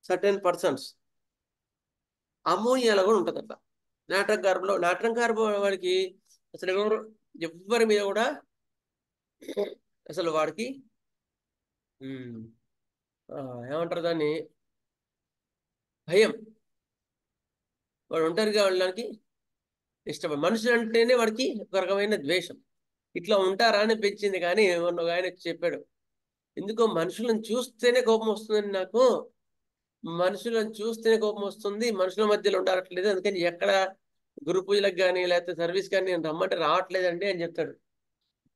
A: సర్టెన్ పర్సన్స్. అమోనియాలో కూడా ఉంటుంది అట్లా. నాట్రం కార్బో వాడికి అసలు ఎవరి మీద కూడా అసలు వాడికి ఏమంటారు దాన్ని, భయం. వాడు ఒంటరిగా వెళ్ళడానికి ఇష్టపడి, మనుషులు అంటేనే వాడికి ఒక రకమైన ద్వేషం. ఇట్లా ఉంటారా అని పెంచింది. కానీ మొన్న ఒక ఆయన చెప్పాడు, ఎందుకో మనుషులను చూస్తేనే కోపం వస్తుందని, నాకు మనుషులను చూస్తేనే కోపం వస్తుంది, మనుషుల మధ్యలో ఉండట్లేదు, అందుకని ఎక్కడ గురు పూజలకు కానీ లేకపోతే సర్వీస్ కానీ నేను రమ్మంటే రావట్లేదండి అని చెప్తాడు.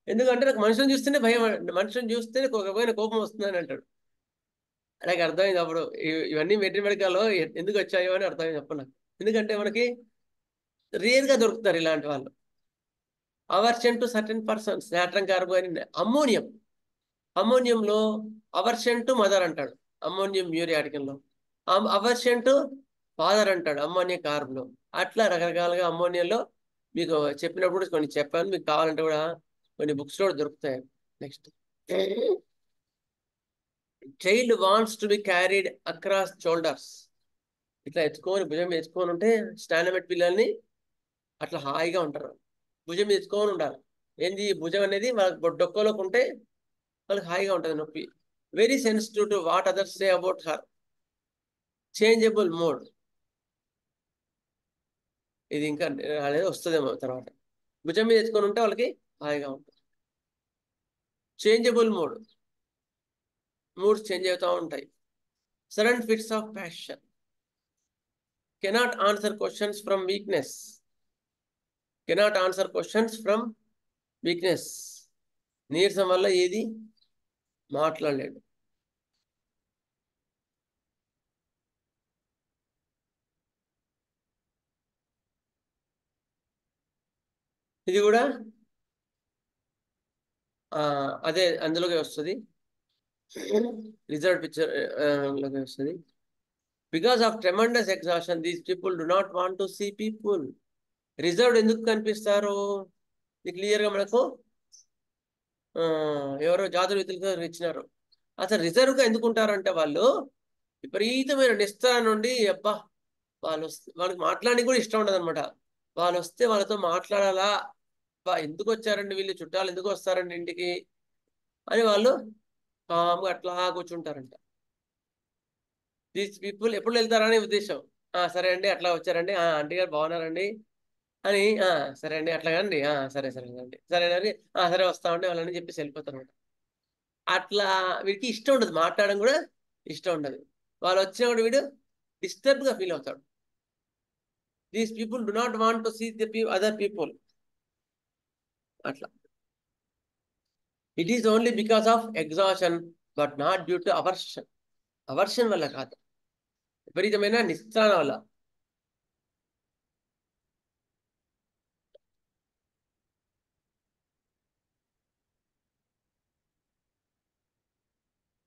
A: ఎందుకంటే నాకు మనుషులను చూస్తేనే భయం, మనుషులను చూస్తేనే ఒక రకమైన కోపం వస్తుందని అంటాడు. అలాగే అర్థమైంది. అప్పుడు ఇవన్నీ మెట్రిమెడికల్లో ఎందుకు వచ్చాయో అని అర్థమైంది అప్పుడు నాకు. ఎందుకంటే మనకి రేర్గా దొరుకుతారు ఇలాంటి వాళ్ళు. అవర్షన్ టు సర్టెన్ పర్సన్స్, నాట్రం కార్బో అని. అమ్మోనియం, అమ్మోనియంలో అవర్షన్ టు మదర్ అంటాడు, అమ్మోనియం మ్యూరియాటికంలో. అవర్షన్ టు ఫాదర్ అంటాడు, అమ్మోనియం కార్బ్లో. అట్లా రకరకాలుగా అమ్మోనియంలో మీకు చెప్పినప్పుడు కొన్ని చెప్పాను, మీకు కావాలంటే కూడా కొన్ని బుక్స్ కూడా దొరుకుతాయి. Next child wants to be carried across shoulders. ఇట్లా ఎత్తుకొని భుజం మీద ఎత్తుకొని ఉంటే స్టాండమెట్ పిల్లల్ని అట్లా హాయిగా ఉంటారు. భుజం మీద ఎత్తుకొని ఉండాలి. ఏంది భుజం అనేది వాళ్ళకి డొక్కలోకి ఉంటే వాళ్ళకి హాయిగా ఉంటుంది నొప్పి. Very sensitive to what others say about her. Changeable mode, ఇది ఇంకా అనేది వస్తుందేమో తర్వాత. భుజం మీద ఎత్తుకొని ఉంటే వాళ్ళకి హాయిగా ఉంటుంది. చేంజబుల్ మోడ్, మూడ్స్ చేంజ్ అవుతూ ఉంటాయి. Sudden fits of passion. Cannot answer questions from weakness. Cannot answer questions from weakness. నీరసం వల్ల ఏది మాట్లాడలేడు. ఇది కూడా అదే అందులోకి వస్తుంది, రిజల్ట్ పిక్చర్ లోకి వస్తుంది. Because of tremendous exhaustion these people do not want to see people. Reserved ఎందుకు కనిపిస్తారు? ఇది క్లియర్గా మనకు ఎవరో జాతీయతలు ఇచ్చినారు. అసలు రిజర్వ్గా ఎందుకు ఉంటారంటే వాళ్ళు విపరీతమైన నిస్త్రా నుండి, అబ్బా వాళ్ళకి మాట్లాడడానికి కూడా ఇష్టం ఉండదు అనమాట. వాళ్ళు వస్తే వాళ్ళతో మాట్లాడాలా, ఎందుకు వచ్చారండి వీళ్ళు, చుట్టాలు ఎందుకు వస్తారండి ఇంటికి అని వాళ్ళు కామ్గా అట్లా కూర్చుంటారంట. దీస్ పీపుల్ ఎప్పుడు వెళ్తారనే ఉద్దేశం. సరే అండి అట్లా వచ్చారండి, ఆంటీ గారు బాగున్నారండి అని, సరే అండి అట్లాగండి, సరే సరేనండి, సరేనండి, సరే వస్తామండి వాళ్ళని చెప్పేసి వెళ్ళిపోతారు అనమాట. అట్లా వీడికి ఇష్టం ఉండదు, మాట్లాడడం కూడా ఇష్టం ఉండదు. వాళ్ళు వచ్చినప్పుడు వీడు డిస్టర్బ్గా ఫీల్ అవుతాడు. These people do not want to see the other people. అట్లా it is only because of exhaustion but not due to aversion. Aversion వల్ల కాదు, విపరీతమైన నిస్త్రాణ వల్ల.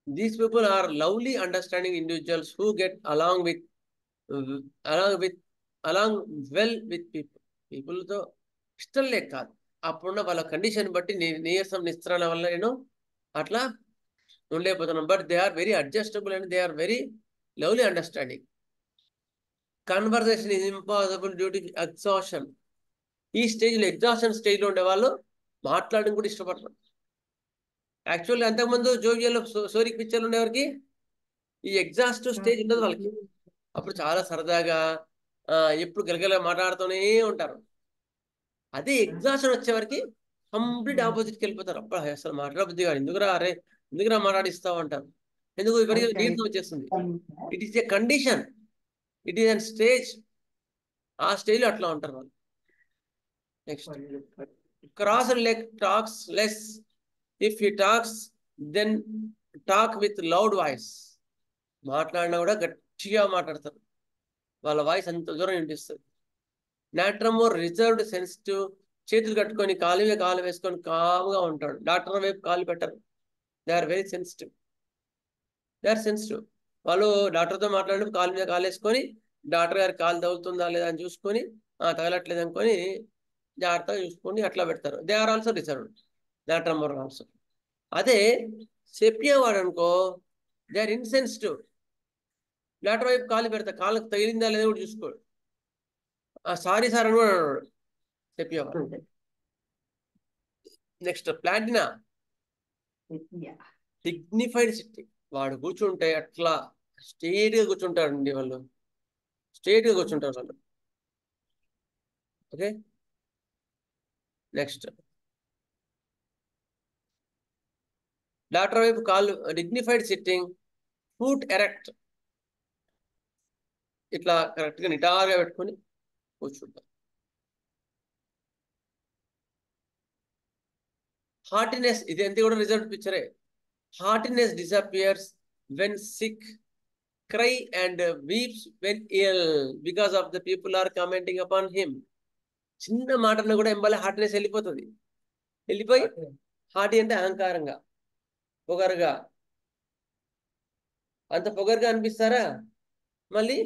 A: These people are lovely, understanding individuals who get along well with people. People తో ఇష్టం లేక కాదు, అప్పుడున్న వాళ్ళ కండిషన్ బట్టి నీరసం నిస్త్రాల వల్ల నేను అట్లా ఉండలేకపోతున్నాను. But they are very adjustable and they are very lovely understanding. Conversation is impossible due to exhaustion. ఈ స్టేజ్లో ఎగ్జాషన్ స్టేజ్లో ఉండే వాళ్ళు మాట్లాడడం కూడా ఇష్టపడరు. యాక్చువల్లీ అంతకుముందు జోవియల్లో సోరిక్ పిక్చర్లు ఉండేవారికి ఈ ఎగ్జాస్ట్ స్టేజ్ ఉండదు వాళ్ళకి. అప్పుడు చాలా సరదాగా ఎప్పుడు గలగల మాట్లాడుతూనే ఉంటారు. అదే ఎగ్జాషన్ వచ్చేవరకు కంప్లీట్ ఆపోజిట్కి వెళ్ళిపోతారు. అప్పుడు అసలు మాట్లాడబుద్ధి కాదు, ఎందుకురా మాట్లాడిస్తావు అంటారు. ఎందుకు ఇవరికి నీరసం వచ్చేస్తుంది. It is a condition, it is an stage. ఆ స్టేజ్లో అట్లా ఉంటారు వాళ్ళు. Next, cross leg talks less. If he talks then talk with loud voice. మాట్లాడినా కూడా గట్టిగా మాట్లాడతారు, వాళ్ళ వాయిస్ అంత దూరం వినిపిస్తుంది. నాట్రమోర్ రిజర్వ్డ్, సెన్సిటివ్. చేతులు కట్టుకొని కాలు వేసుకొని కాముగా ఉంటాడు. డాక్టర్ వైపు కాలు పెట్టరు. They are very sensitive. వాళ్ళు డాక్టర్తో మాట్లాడినప్పుడు కాలు మీద కాలు వేసుకొని డాక్టర్ గారి కాలు తగులుతుందా లేదా అని చూసుకొని తగలట్లేదు అనుకొని జాగ్రత్తగా చూసుకొని అట్లా పెడతారు. They are also reserved, natrum mur also. అదే సెపియా వాడు అనుకో, దే ఆర్ ఇన్సెన్సిటివ్. డాక్టర్ వైపు కాలు పెడతారు, కాళ్ళకు తగిలిందా లేదా కూడా చూసుకోడు. సారీ సార్ అని కూడా అన్నాడు సెపియా వాడు. Next, Platina dignified sitting. వాడు కూర్చుంటే అట్లా స్ట్రైట్గా కూర్చుంటారండి వాళ్ళు, స్ట్రైట్గా కూర్చుంటారు వాళ్ళు. ఓకే, నెక్స్ట్, డాక్టర్ వైపు కాళ్ళు, డిగ్నిఫైడ్ సిట్టింగ్, ఫూట్ ఎరెక్ట్. ఇట్లా కరెక్ట్గా నిటారుగా పెట్టుకొని కూర్చుంటారు. హార్టినెస్, ఇది ఎంత కూడా రిజల్ట్ పిక్చరే. Heartiness disappears when sick, cry and weeps when ill because of the people are commenting upon him. చిన్న మాటను కూడా ఎంబలే హార్ట్నెస్ వెళ్ళిపోతుంది. వెళ్ళిపోయి హార్టీ అంటే అహంకారంగా, పొగరుగా, అంత పొగరుగా అనిపిస్తారా, మళ్ళీ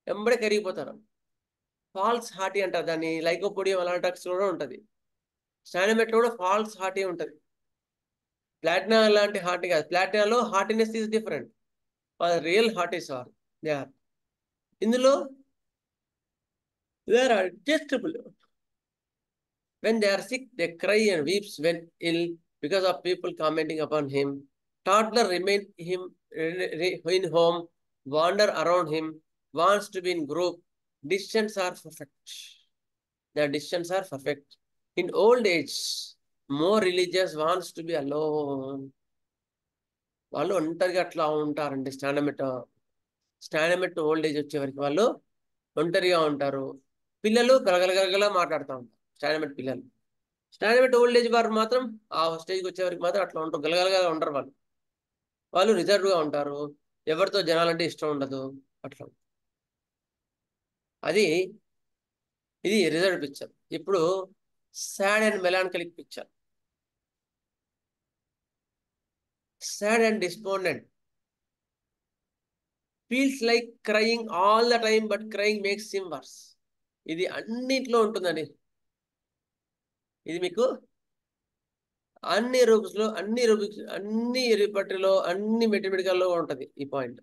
A: ఎంబడే కరిగిపోతారు. ఫాల్స్ హార్టీ అంటారు దాన్ని. లైకోపోడియం అలాంటి డ్రగ్స్ కూడా ఉంటుంది. స్టానమెట్లో కూడా ఫాల్స్ హార్టీ ఉంటుంది. ప్లాటినా లాంటి హార్టీ కాదు. ప్లాటినాలో heartiness is different. Real hearties are they are. ఇందులో they are adjustable. When they are sick, they cry and weeps when ill because of people commenting upon him. Toddler remain in home, wander around him, wants to be in group. Decisions are perfect. Their decisions are perfect. In old age, more religious wants to be alone. వాళ్ళు ఒంటరిగా అట్లా ఉంటారండి. స్టాండమెట్ old age వచ్చే వరకు వాళ్ళు ఒంటరిగా ఉంటారు. పిల్లలు గలగలగలగల మాట్లాడుతూ ఉంటారు. స్టాండమెట్ ఓల్డ్ ఏజ్ వారు మాత్రం ఆ స్టేజ్కి వచ్చే వరకు మాత్రం అట్లా ఉంటారు, గలగలగా ఉంటారు. వాళ్ళు రిజర్వ్గా ఉంటారు, ఎవరితో జనాలంటే ఇష్టం ఉండదు, అట్లా. ఇది రిజర్వ్ పిక్చర్. ఇప్పుడు sad and melancholic picture. Sad and despondent. Feels like crying all the time but crying makes him worse. ఇది అన్నింటిలో ఉంటుందండి. ఇది మీకు అన్ని రూప్స్లో, అన్ని రిపర్టరీలో, అన్ని మెటీరియల్లో ఉంటుంది ఈ పాయింట్.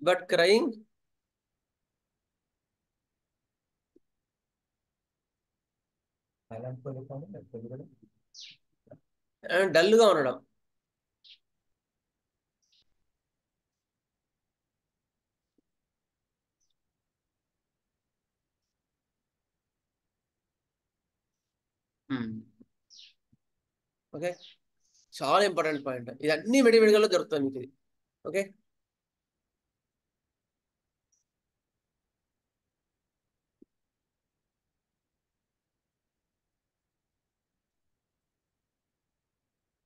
A: బట్ క్రయింగ్ డల్గా ఉండడం. ఓకే, చాలా ఇంపార్టెంట్ పాయింట్. ఇది అన్ని మెడికల్లో దొరుకుతుంది మీకు ఇది. Okay,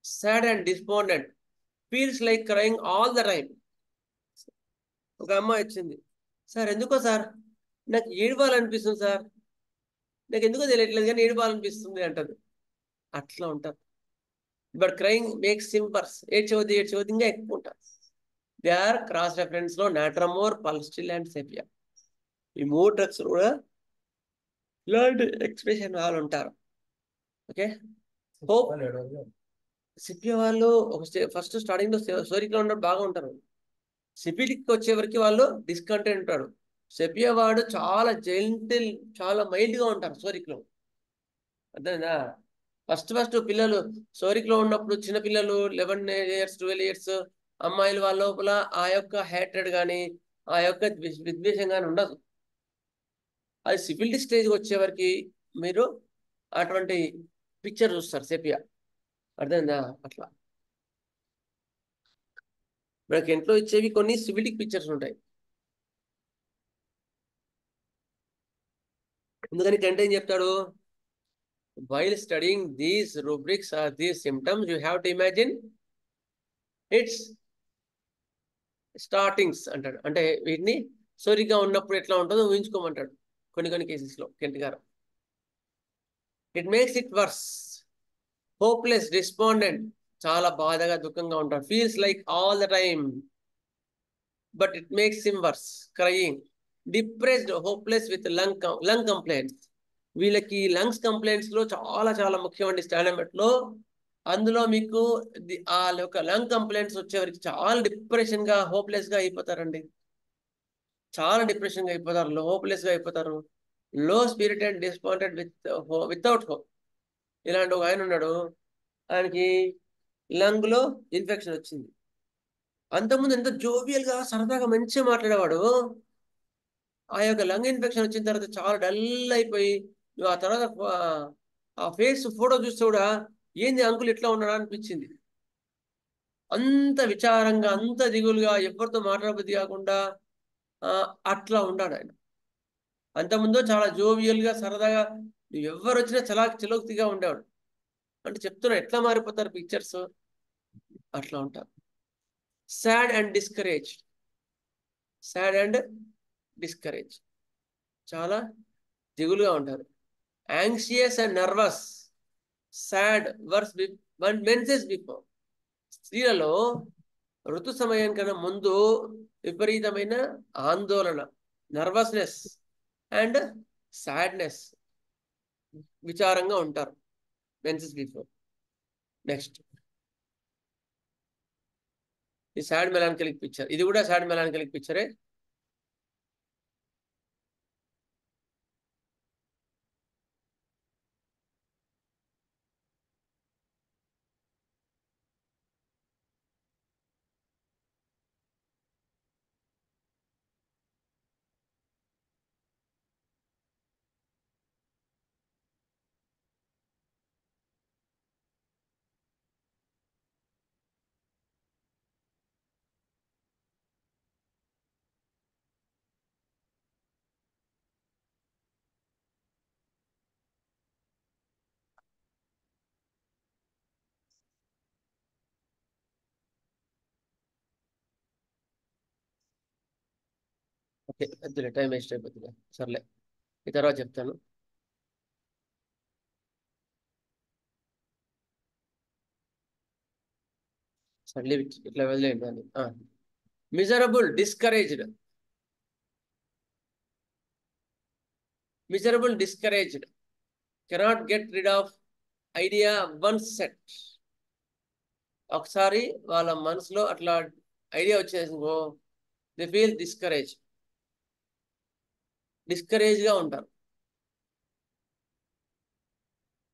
A: sad and despondent, feels like crying all the time. ఒక అమ్మాయి వచ్చింది, సార్ ఎందుకో సార్ నాకు ఏడవాలనిపిస్తుంది సార్, నాకు ఎందుకో తెలియట్లేదు కానీ ఏడవాలనిపిస్తుంది అంటది. అట్లా ఉంటారు. But crying makes him worse. ఏడ్చవద్దు ఇంకా ఎక్కువ ఉంటారు. దే ఆర్ క్రాస్ రెఫరెన్స్ లో నాట్రమోర్, పల్స్టిల్ అండ్ సెపియా. ఈ 3 డ్రగ్స్ కూడా ఇలాంటి ఎక్స్ప్రెషన్ వాళ్ళు ఉంటారు. ఓకే, హోప్ సిపి వాళ్ళు ఒక ఫస్ట్ స్టార్టింగ్ లో సోరిక్లో ఉన్నప్పుడు బాగా ఉంటారు. సిపిటికి వచ్చేవరకు వాళ్ళు డిస్కంటెంట్ ఉంటాడు. సెపియా వాడు చాలా జెంటిల్, చాలా మైల్డ్ గా ఉంటారు సోరిక్లో. అర్థమైందా? ఫస్ట్ పిల్లలు సోరిక్లో ఉన్నప్పుడు చిన్న పిల్లలు 11 years 12 years అమ్మాయిలు వాళ్ళ లోపల ఆ యొక్క హ్యాట్రెడ్ కానీ ఆ యొక్క విద్వేషం కానీ ఉండదు. అది సిఫిలిటీ స్టేజ్కి వచ్చేవరకు మీరు అటువంటి పిక్చర్ చూస్తారు సెపియా. అర్థమైందా? అట్లా మనకి ఇంట్లో ఇచ్చేవి కొన్ని సివిలిక్ పిక్చర్స్ ఉంటాయి. అందుకని కంటే ఏం చెప్తాడు, while studying these rubrics or these symptoms you have to imagine it's startings అంటాడు. అంటే వీటిని సోరిగా ఉన్నప్పుడు ఎట్లా ఉంటుందో ఊహించుకోమంటాడు కొన్ని కేసెస్లో కెంట్ గారు. It makes it worse, hopeless, despondent, చాలా బాధగా దుఃఖంగా ఉంటాడు. Feels like all the time, but it makes him worse, crying, depressed, hopeless with lung complaints. వీళ్ళకి లంగ్స్ కంప్లైంట్స్ లో చాలా ముఖ్యమండి స్టాండర్డ్ లో. అందులో మీకు ఆ యొక్క లంగ్ కంప్లైంట్స్ వచ్చేవరకు చాలా డిప్రెషన్ గా, హోప్లెస్ గా అయిపోతారండి. చాలా డిప్రెషన్ గా అయిపోతారు, హోప్లెస్ గా అయిపోతారు, లో స్పిరిటెడ్, డిస్పాయింటెడ్, వితౌట్ హోప్. ఇలాంటి ఒక ఆయన ఉన్నాడు, ఆయనకి లంగ్ లో ఇన్ఫెక్షన్ వచ్చింది. అంతకుముందు ఎంత జోవియల్ గా సరదాగా మంచిగా మాట్లాడేవాడు. ఆ యొక్క లంగ్ ఇన్ఫెక్షన్ వచ్చిన తర్వాత చాలా డల్ అయిపోయి, ఆ తర్వాత ఆ ఫేస్ ఫోటో చూస్తే కూడా ఏంది అంకుల్ ఇట్లా ఉన్నాడా అనిపించింది. అంత విచారంగా, అంత దిగులుగా, ఎవరితో మాట్లాడబుద్ధి కాకుండా అట్లా ఉన్నాడు ఆయన. అంతకుముందు చాలా జోవియల్ గా సరదాగా ఎవరు వచ్చినా చిలోక్తిగా ఉండేవాడు. అంటే చెప్తున్నా ఎట్లా మారిపోతారు పిక్చర్స్, అట్లా ఉంటారు. Sad and discourage, sad and discourage, చాలా దిగులుగా ఉంటారు. Anxious and nervous, sad, worse menses before. స్త్రీలలో ఋతు సమయం కన్నా ముందు విపరీతమైన ఆందోళన, నర్వస్నెస్ అండ్ సాడ్నెస్, విచారంగా ఉంటారు మెన్సెస్ బిఫోర్. నెక్స్ట్ ఈ సాడ్ మెలాన్కలిక్ పిక్చర్, ఇది కూడా సాడ్ మెలాన్కలిక్ పిక్చరే. ఓకే, వద్దులే, టైం వేస్ట్ అయిపోతుంది. సర్లే, ఈ తర్వాత చెప్తాను. సర్లే, ఇట్లా వదిలేయండి అని. Miserable, discouraged, miserable, discouraged, cannot get rid of idea once set. ఒకసారి వాళ్ళ మనసులో అట్లా ఐడియా వచ్చేసిందో దే ఫీల్ డిస్కరేజ్, డిస్కరేజ్గా ఉంటారు.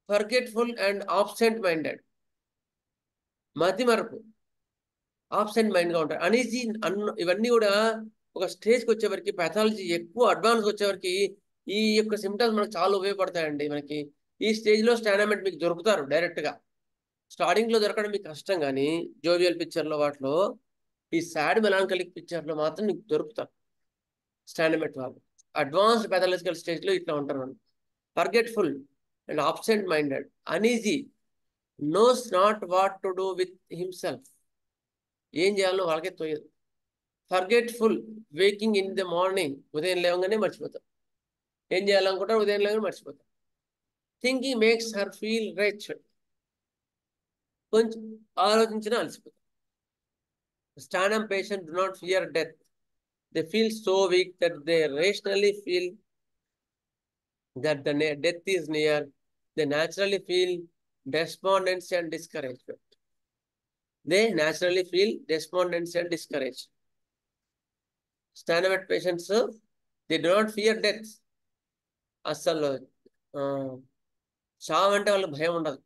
A: ఫర్గెట్ఫుల్ అండ్ ఆబ్సెంట్ మైండెడ్, మతిమరుపు, ఆబ్సెంట్ మైండ్గా ఉంటారు. అనీజీ, ఇవన్నీ కూడా ఒక స్టేజ్కి వచ్చేవరకు, పాథాలజీ ఎక్కువ అడ్వాన్స్ వచ్చేవరకు ఈ యొక్క సిమ్టమ్స్ మనకు చాలా ఉపయోగపడతాయండి. మనకి ఈ స్టేజ్లో స్టాండర్డ్ మీకు దొరుకుతారు డైరెక్ట్గా. స్టార్టింగ్లో దొరకడం మీకు కష్టం, కానీ జోవియల్ పిక్చర్లో వాటిలో ఈ సాడ్ మెలాన్కలిక్ పిక్చర్లో మాత్రం మీకు దొరుకుతారు స్టాండర్డ్ వాళ్ళు. అడ్వాన్స్డ్ పాథాలజికల్ స్టేజ్లో ఇట్లా ఉంటారు వాళ్ళు. Forgetful and absent minded, uneasy, knows not what to do with himself, ఏం చేయాలో వాళ్ళకే తోయదు. Forgetful, waking in the morning, ఉదయం లేవగానే మర్చిపోతాం, ఏం చేయాలనుకుంటారు ఉదయం లేవగానే మర్చిపోతాం. Thinking makes her feel wretched, కొంచెం ఆలోచించినా అలసిపోతాం. Stannum patient do not fear death, they feel so weak that they rationally feel that the death is near, they naturally feel despondency and discouragement. They naturally feel despondency and discouraged. Stand-up patients, they do not fear death. అసలు చావు అంటే వాళ్ళకి భయం ఉండదు.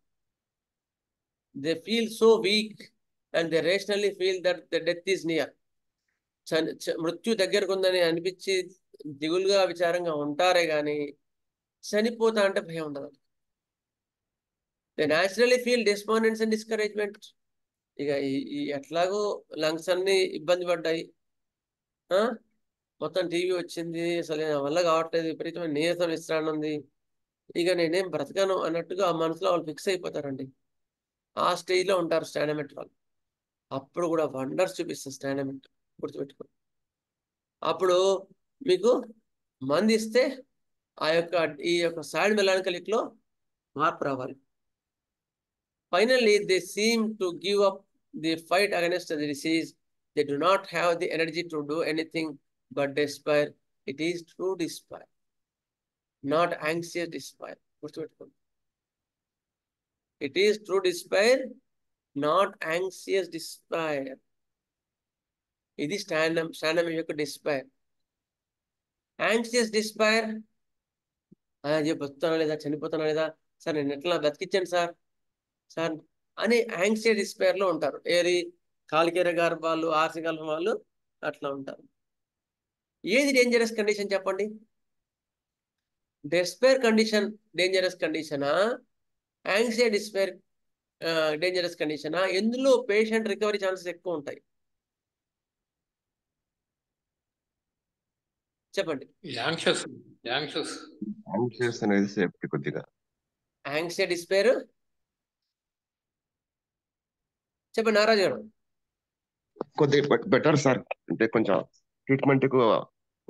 A: They feel so weak and they rationally feel that the death is near. మృత్యు దగ్గరకు ఉందని అనిపించి దిగులుగా విచారంగా ఉంటారే గాని చనిపోతా అంటే భయం ఉండదు. They naturally feel despondence and discouragement. ఇక ఈ ఎట్లాగో లంగ్స్ అన్ని ఇబ్బంది పడ్డాయి, మొత్తం టీవీ వచ్చింది, అసలు నా వల్ల కావట్లేదు, విపరీతమైన నీరసం విశ్రాంతి ఉంది, ఇక నేనేం బ్రతకను అన్నట్టుగా ఆ మనసులో వాళ్ళు ఫిక్స్ అయిపోతారండి. ఆ స్టేజ్లో ఉంటారు స్టాండమెంట్ వాళ్ళు. అప్పుడు కూడా వండర్స్ చూపిస్తారు స్టాండమెంట్, గుర్తుపెట్టుకోండి. అప్పుడు మీకు మంది ఇస్తే ఈ యొక్క సాడ్ మెలాంకలిక్ లో మార్పు రావాలి. Finally they seem to give up the fight against the disease. They do not have the energy to do anything but despair. It is true despair, not anxious despair. గుర్తుపెట్టుకోండి. It is true despair, not anxious despair. ఇది stannum యొక్క despair. Anxious despair, బతుకుతానా లేదా, చనిపోతానా లేదా, sir నేను ఎట్లా బతికించండి sir sir అని anxious despair లో ఉంటారు. ఏది కాలికేర గారు వాళ్ళు, ఆర్సిగల్ వాళ్ళు అట్లా ఉంటారు. ఏది డేంజరస్ కండిషన్ చెప్పండి? డిస్పైర్ కండిషన్ డేంజరస్ కండిషనా, యాంగ్షియస్ డిస్పైర్ డేంజరస్ కండిషనా? ఎందులో పేషెంట్ రికవరీ ఛాన్సెస్ ఎక్కువ ఉంటాయి చెప్పండి.
G: యాంగ్షియస్ అనేది సేఫ్టీ కొద్దిగా.
A: యాంగ్షియస్ డిస్పైర్ చెప్పండి నారాజు గారు.
G: కొద్దిగా బెటర్ సార్, అంటే కొంచెం ట్రీట్మెంట్ కు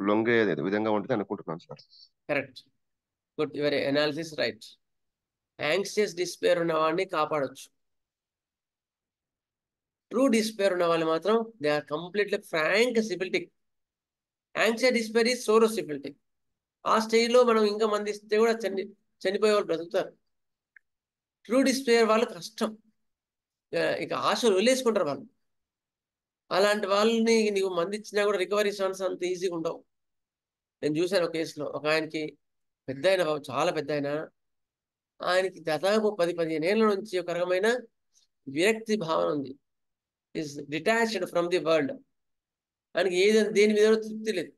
G: లొంగే విధంగా ఉంటుంది అనుకుంటున్నాను sir.
A: Correct, good, your analysis right. Anxious despair ఉన్న వాడిని కాపాడొచ్చు. ట్రూ డిస్పైర్ ఉన్న వాళ్ళు మాత్రం they are completely frank syphilitic. Anxious despair is psorosyphilitic. ఆ స్టేజ్లో మనం ఇంకా మంది ఇస్తే కూడా చనిపోయే వాళ్ళు బ్రతుకుతారు. ట్రూ డిస్పైర్ వాళ్ళు కష్టం, ఇక ఆశలు వదిలేసుకుంటారు వాళ్ళు. అలాంటి వాళ్ళని నీకు మంది ఇచ్చినా కూడా రికవరీ ఛాన్స్ అంత ఈజీగా ఉండవు. నేను చూశాను ఒక కేసులో, ఒక ఆయనకి పెద్ద ఆయన, చాలా పెద్ద ఆయన, ఆయనకి దాదాపు 10-15 ఏళ్ళ నుంచి ఒక రకమైన విరక్తి భావన ఉంది. Is detached from the world. ఆయనకి దేని మీద తృప్తి లేదు.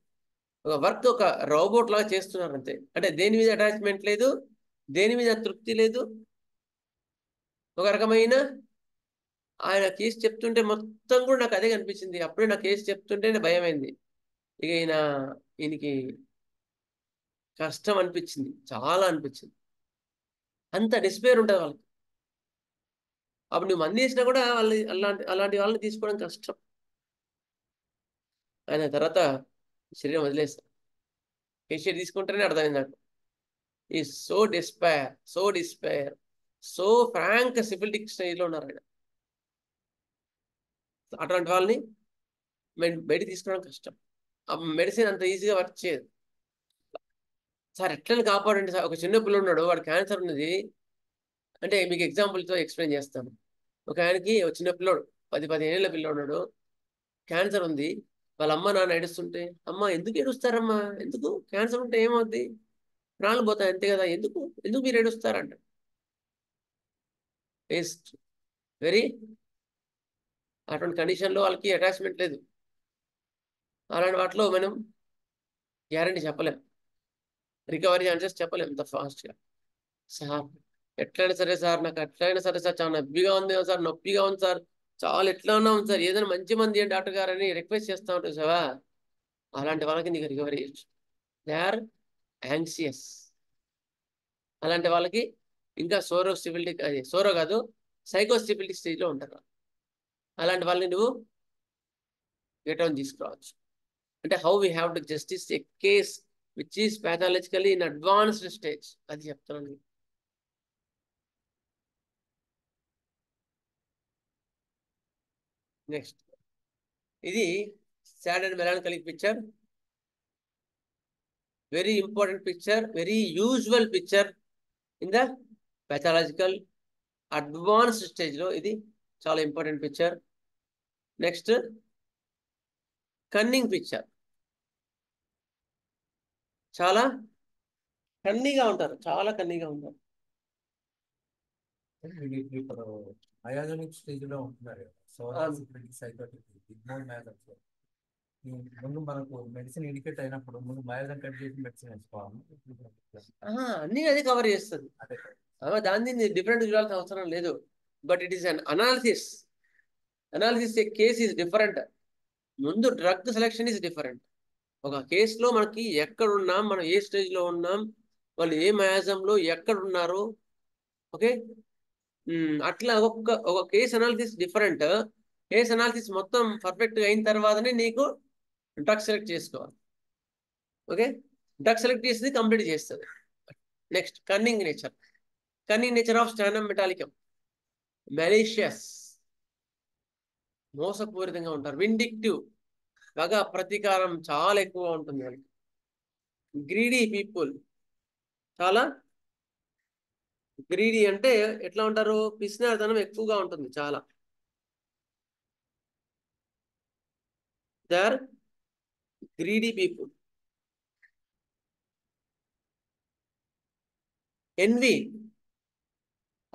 A: ఒక వర్క్ ఒక రోబోట్ లాగా చేస్తున్నారు అంతే. అంటే దేని మీద అటాచ్మెంట్ లేదు, దేని మీద తృప్తి లేదు. ఒక రకమైన ఆయన కేసు చెప్తుంటే మొత్తం కూడా నాకు అదే కనిపించింది. అప్పుడే నా కేసు చెప్తుంటేనే భయమైంది. ఇక ఈయనకి కష్టం అనిపించింది, చాలా అనిపించింది. అంత డిస్పేర్ ఉంటుంది వాళ్ళకి. అప్పుడు నువ్వు మంది చేసినా కూడా వాళ్ళు అలాంటి వాళ్ళని తీసుకోవడం కష్టం. ఆయన తర్వాత శరీరం వదిలేస్తారు. కేసీఆర్ తీసుకుంటేనే అర్థమైంది నాకు. ఈ so despair, so frank syphilitic స్టేజ్లో ఉన్నారు ఆయన. అటువంటి వాళ్ళని బయట తీసుకోవడం కష్టం. మెడిసిన్ అంత ఈజీగా వర్క్ చేయదు. సార్ ఎట్లని కాపాడండి సార్. ఒక చిన్న పిల్లలు ఉన్నాడు, వాడు క్యాన్సర్ ఉన్నది అంటే, మీకు ఎగ్జాంపుల్తో ఎక్స్ప్లెయిన్ చేస్తాను. ఒక ఆయనకి ఒక చిన్న పిల్లోడు, 10-15 ఏళ్ళ పిల్లోడు ఉన్నాడు, క్యాన్సర్ ఉంది. వాళ్ళ అమ్మ నాన్న ఏడుస్తుంటే, అమ్మ ఎందుకు ఏడుస్తారమ్మా, ఎందుకు క్యాన్సర్ ఉంటే ఏమవుద్ది, ప్రాణాలు పోతాయి అంతే కదా, ఎందుకు మీరు ఏడుస్తారంట. వెరీ అటువంటి కండిషన్లో వాళ్ళకి అటాచ్మెంట్ లేదు. అలాంటి వాటిలో మనం గ్యారంటీ చెప్పలేం, రికవరీ ఛాన్సెస్ చెప్పలేం అంత ఫాస్ట్గా. సార్ ఎట్లయినా సరే సార్, నాకు ఎట్లయినా సరే సార్, చాలా నొప్పిగా ఉంది సార్, నొప్పిగా ఉంది సార్, చాలా ఎట్లా ఉన్నా ఉంది సార్, ఏదైనా మంచి మంది ఏంటి డాక్టర్ గారు అని రిక్వెస్ట్ చేస్తూ ఉంటుంది సార్. అలాంటి వాళ్ళకి నీకు రికవరీ చేయొచ్చు. They are anxious. అలాంటి వాళ్ళకి ఇంకా సోరో కాదు, సైకోసిఫిలిటిక్ స్టేజ్లో ఉంటారు. అలాంటి వాళ్ళని నువ్వు గెట్ ఆన్ తీసుకురావచ్చు. అంటే how we have to justice a case which is pathologically in advanced stage, అది చెప్తున్నాను. నెక్స్ట్, ఇది sad and melancholic picture. very important picture, very usual picture in the pathological advanced stage లో ఇది చాలా important picture. Next cunning picture. చాలా కన్నీగా ఉంటారు, చాలా కన్నీగా ఉంటారు.
E: వీళ్ళు ఇప్పుడు మయాజనిక్ స్టేజ్ లో ఉంటున్నారు. సైకోటిక్ ఇగ్నోర్ మ్యాథమ్స్ ముందు మనకు మెడిసిన్ ఇండికేట్ అయినప్పుడు ముందు మయాజన్ కట్ చేసి మెడిసిన్ వేసుకోవాలి.
A: అన్ని అది కవర్ చేస్తుంది.
E: అదే
A: దాన్ని డిఫరెంట్ చూడాల్సిన అవసరం లేదు. But it is an analysis. Analysis A case is different. ముందు డ్రగ్ సెలెక్షన్ ఈస్ డిఫరెంట్. ఒక కేసులో మనకి ఎక్కడున్నాం, మనం ఏ స్టేజ్ లో ఉన్నాం, వాళ్ళు ఏ మయాజంలో ఎక్కడ ఉన్నారు, ఓకే, అట్లా ఒక case analysis different. Case analysis మొత్తం పర్ఫెక్ట్ అయిన తర్వాతనే నీకు డ్రగ్ సెలెక్ట్ చేసుకోవాలి. ఓకే, డ్రగ్ సెలెక్ట్ చేసి కంప్లీట్ చేస్తుంది. Next cunning nature. Cunning nature of stannum metallicum. Malicious, మోసపూరితంగా ఉంటారు. విండిక్టివ్, బాగా ప్రతీకారం చాలా ఎక్కువగా ఉంటుంది వాళ్ళకి. గ్రీడీ పీపుల్, చాలా గ్రీడీ అంటే ఎట్లా ఉంటారు, పిసినారితనం ఎక్కువగా ఉంటుంది చాలా. They are greedy people. Envy,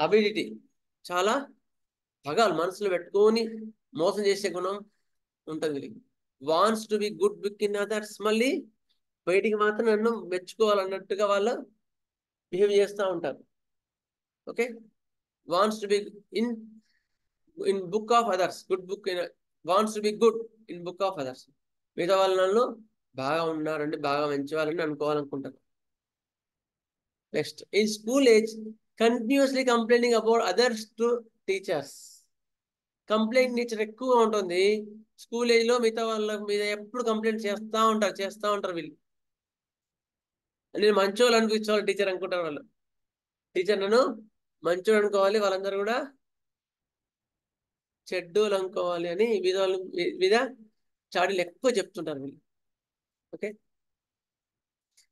A: ability, చాలా పగాలు మనసులో పెట్టుకొని మోసం చేసే గుణం ఉంటుంది. Wants to be good book in others, మళ్ళీ బయటికి మాత్రం నన్ను మెచ్చుకోవాలన్నట్టుగా వాళ్ళు బిహేవ్ చేస్తూ ఉంటారు. Okay, wants to be in book of others, good book in, wants to be good in book of others. మిగతా వాళ్ళు నన్ను బాగా ఉన్నారండి, బాగా మంచి వాళ్ళని అనుకోవాలనుకుంటారు. Next, in school age continuously complaining about others to teachers. Complaint nature ఎక్కువగా ఉంటుంది స్కూల్ ఏజ్ లో. మిగతా వాళ్ళ మీద ఎప్పుడు కంప్లైంట్ చేస్తూ ఉంటారు వీళ్ళు. నేను మంచోళ్ళు అనిపించేవాళ్ళు టీచర్ అనుకుంటారు వాళ్ళు. టీచర్ నన్ను మంచోడు అనుకోవాలి, వాళ్ళందరూ కూడా చెడ్డోళ్ళు అనుకోవాలి అని మీద చాడీలు ఎక్కువ చెప్తుంటారు వీళ్ళు. Okay,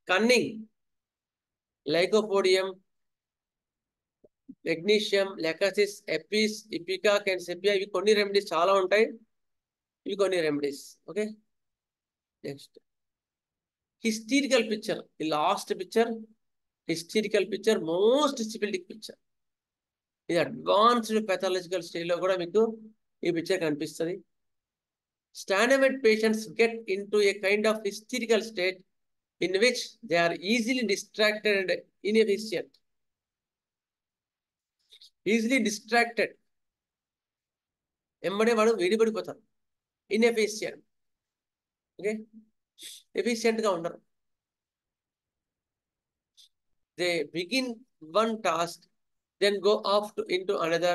A: cunning, lycopodium, magnesium, lachesis, apis, ipecac, కెన్సెపియా, ఇవి కొన్ని రెమెడీస్ చాలా ఉంటాయి. ఇవి కొన్ని remedies. Okay, next hysterical picture. ఈ last picture hysterical picture, most syphilitic picture. ఇది అడ్వాన్స్డ్ పెథాలజికల్ స్టేజ్ లో కూడా మీకు ఈ పిక్చర్ కనిపిస్తుంది. Standard patients get into a kind of hysterical state in which they are easily distracted and inefficient. Easily distracted, ఎంబడే వాడు వేడిపడిపోతారు. ఇన్ఎఫిషియంట్, ఓకే, ఎఫిషియంట్ గా ఉండరు. They begin one task, then go off into another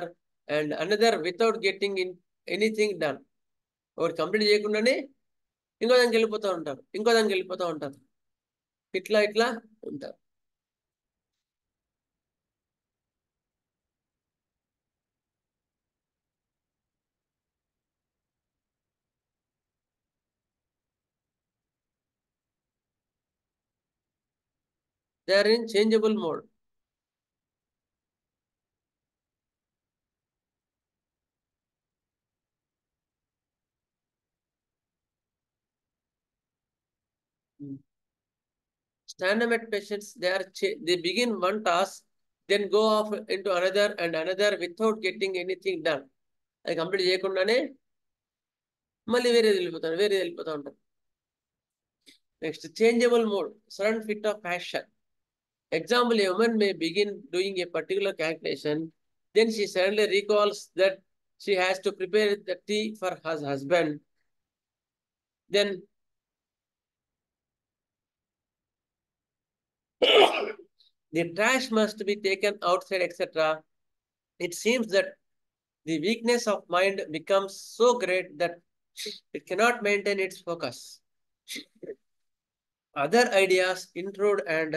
A: and another without getting in anything done. ఒకటి complete చేయకుండానే ఇంకో దానికి వెళ్ళిపోతూ ఉంటారు. ఇట్లా ఉంటారు. They are in changeable mode. Standard patients, they begin one task, then go off into another and another without getting anything done. అది complete చేయకుండానే మళ్ళీ వేరేది వెళ్ళిపోతూ ఉంటారు. Next, changeable mode, sudden fit of passion. Example, a woman may begin doing a particular calculation, then she suddenly recalls that she has to prepare the tea for her husband. Then the trash must be taken outside, etc. It seems that the weakness of mind becomes so great that it cannot maintain its focus. Other ideas intrude and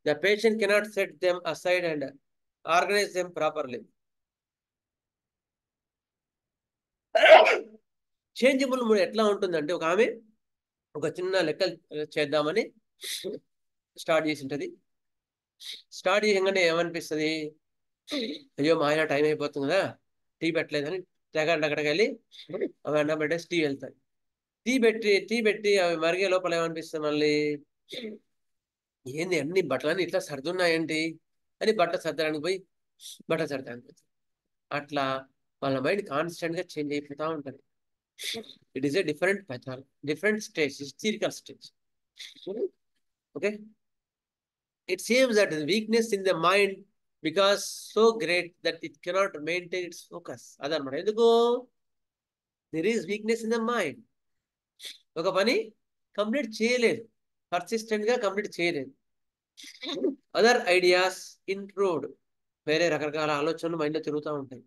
A: the patient cannot set them aside and organize them properly. Changeable mood ఎట్లా ఉంటుందంటే, ఒక ఆమె ఒక చిన్న లెక్కలు చేద్దామని start చేసి ఉంటుంది. స్టార్ట్ చేయగానే ఏమనిపిస్తుంది, అయ్యో మా ఆయన టైం అయిపోతుంది కదా, టీ పెట్టలేదని అక్కడికి వెళ్ళి అవి అన్నం పెట్టేసి టీ వెళ్తాయి. టీ పెట్టి అవి మరిగే లోపల ఏమనిపిస్తుంది మళ్ళీ, ఏంది అన్ని బట్టలన్నీ ఇట్లా సర్దున్నాయేంటి అని బట్టలు సర్దడానికి పోయి బట్టలు సర్దడానికి పోతుంది. అట్లా వాళ్ళ మైండ్ కాన్స్టెంట్ గా చేంజ్ అయిపోతూ ఉంటుంది. It is a different method, different stage, hysterical stage. Okay, it seems that weakness in the mind because so great that it cannot maintain its focus. అదనమాట. ఎందుకు? There is weakness in the mind. ఒక పని complete చేయలేదు, persistent గా complete చేయలేదు. Other ideas intrude, వేరే రకరకాల ఆలోచనలు మైండ్ లో తిరుగుతూ ఉంటాయి.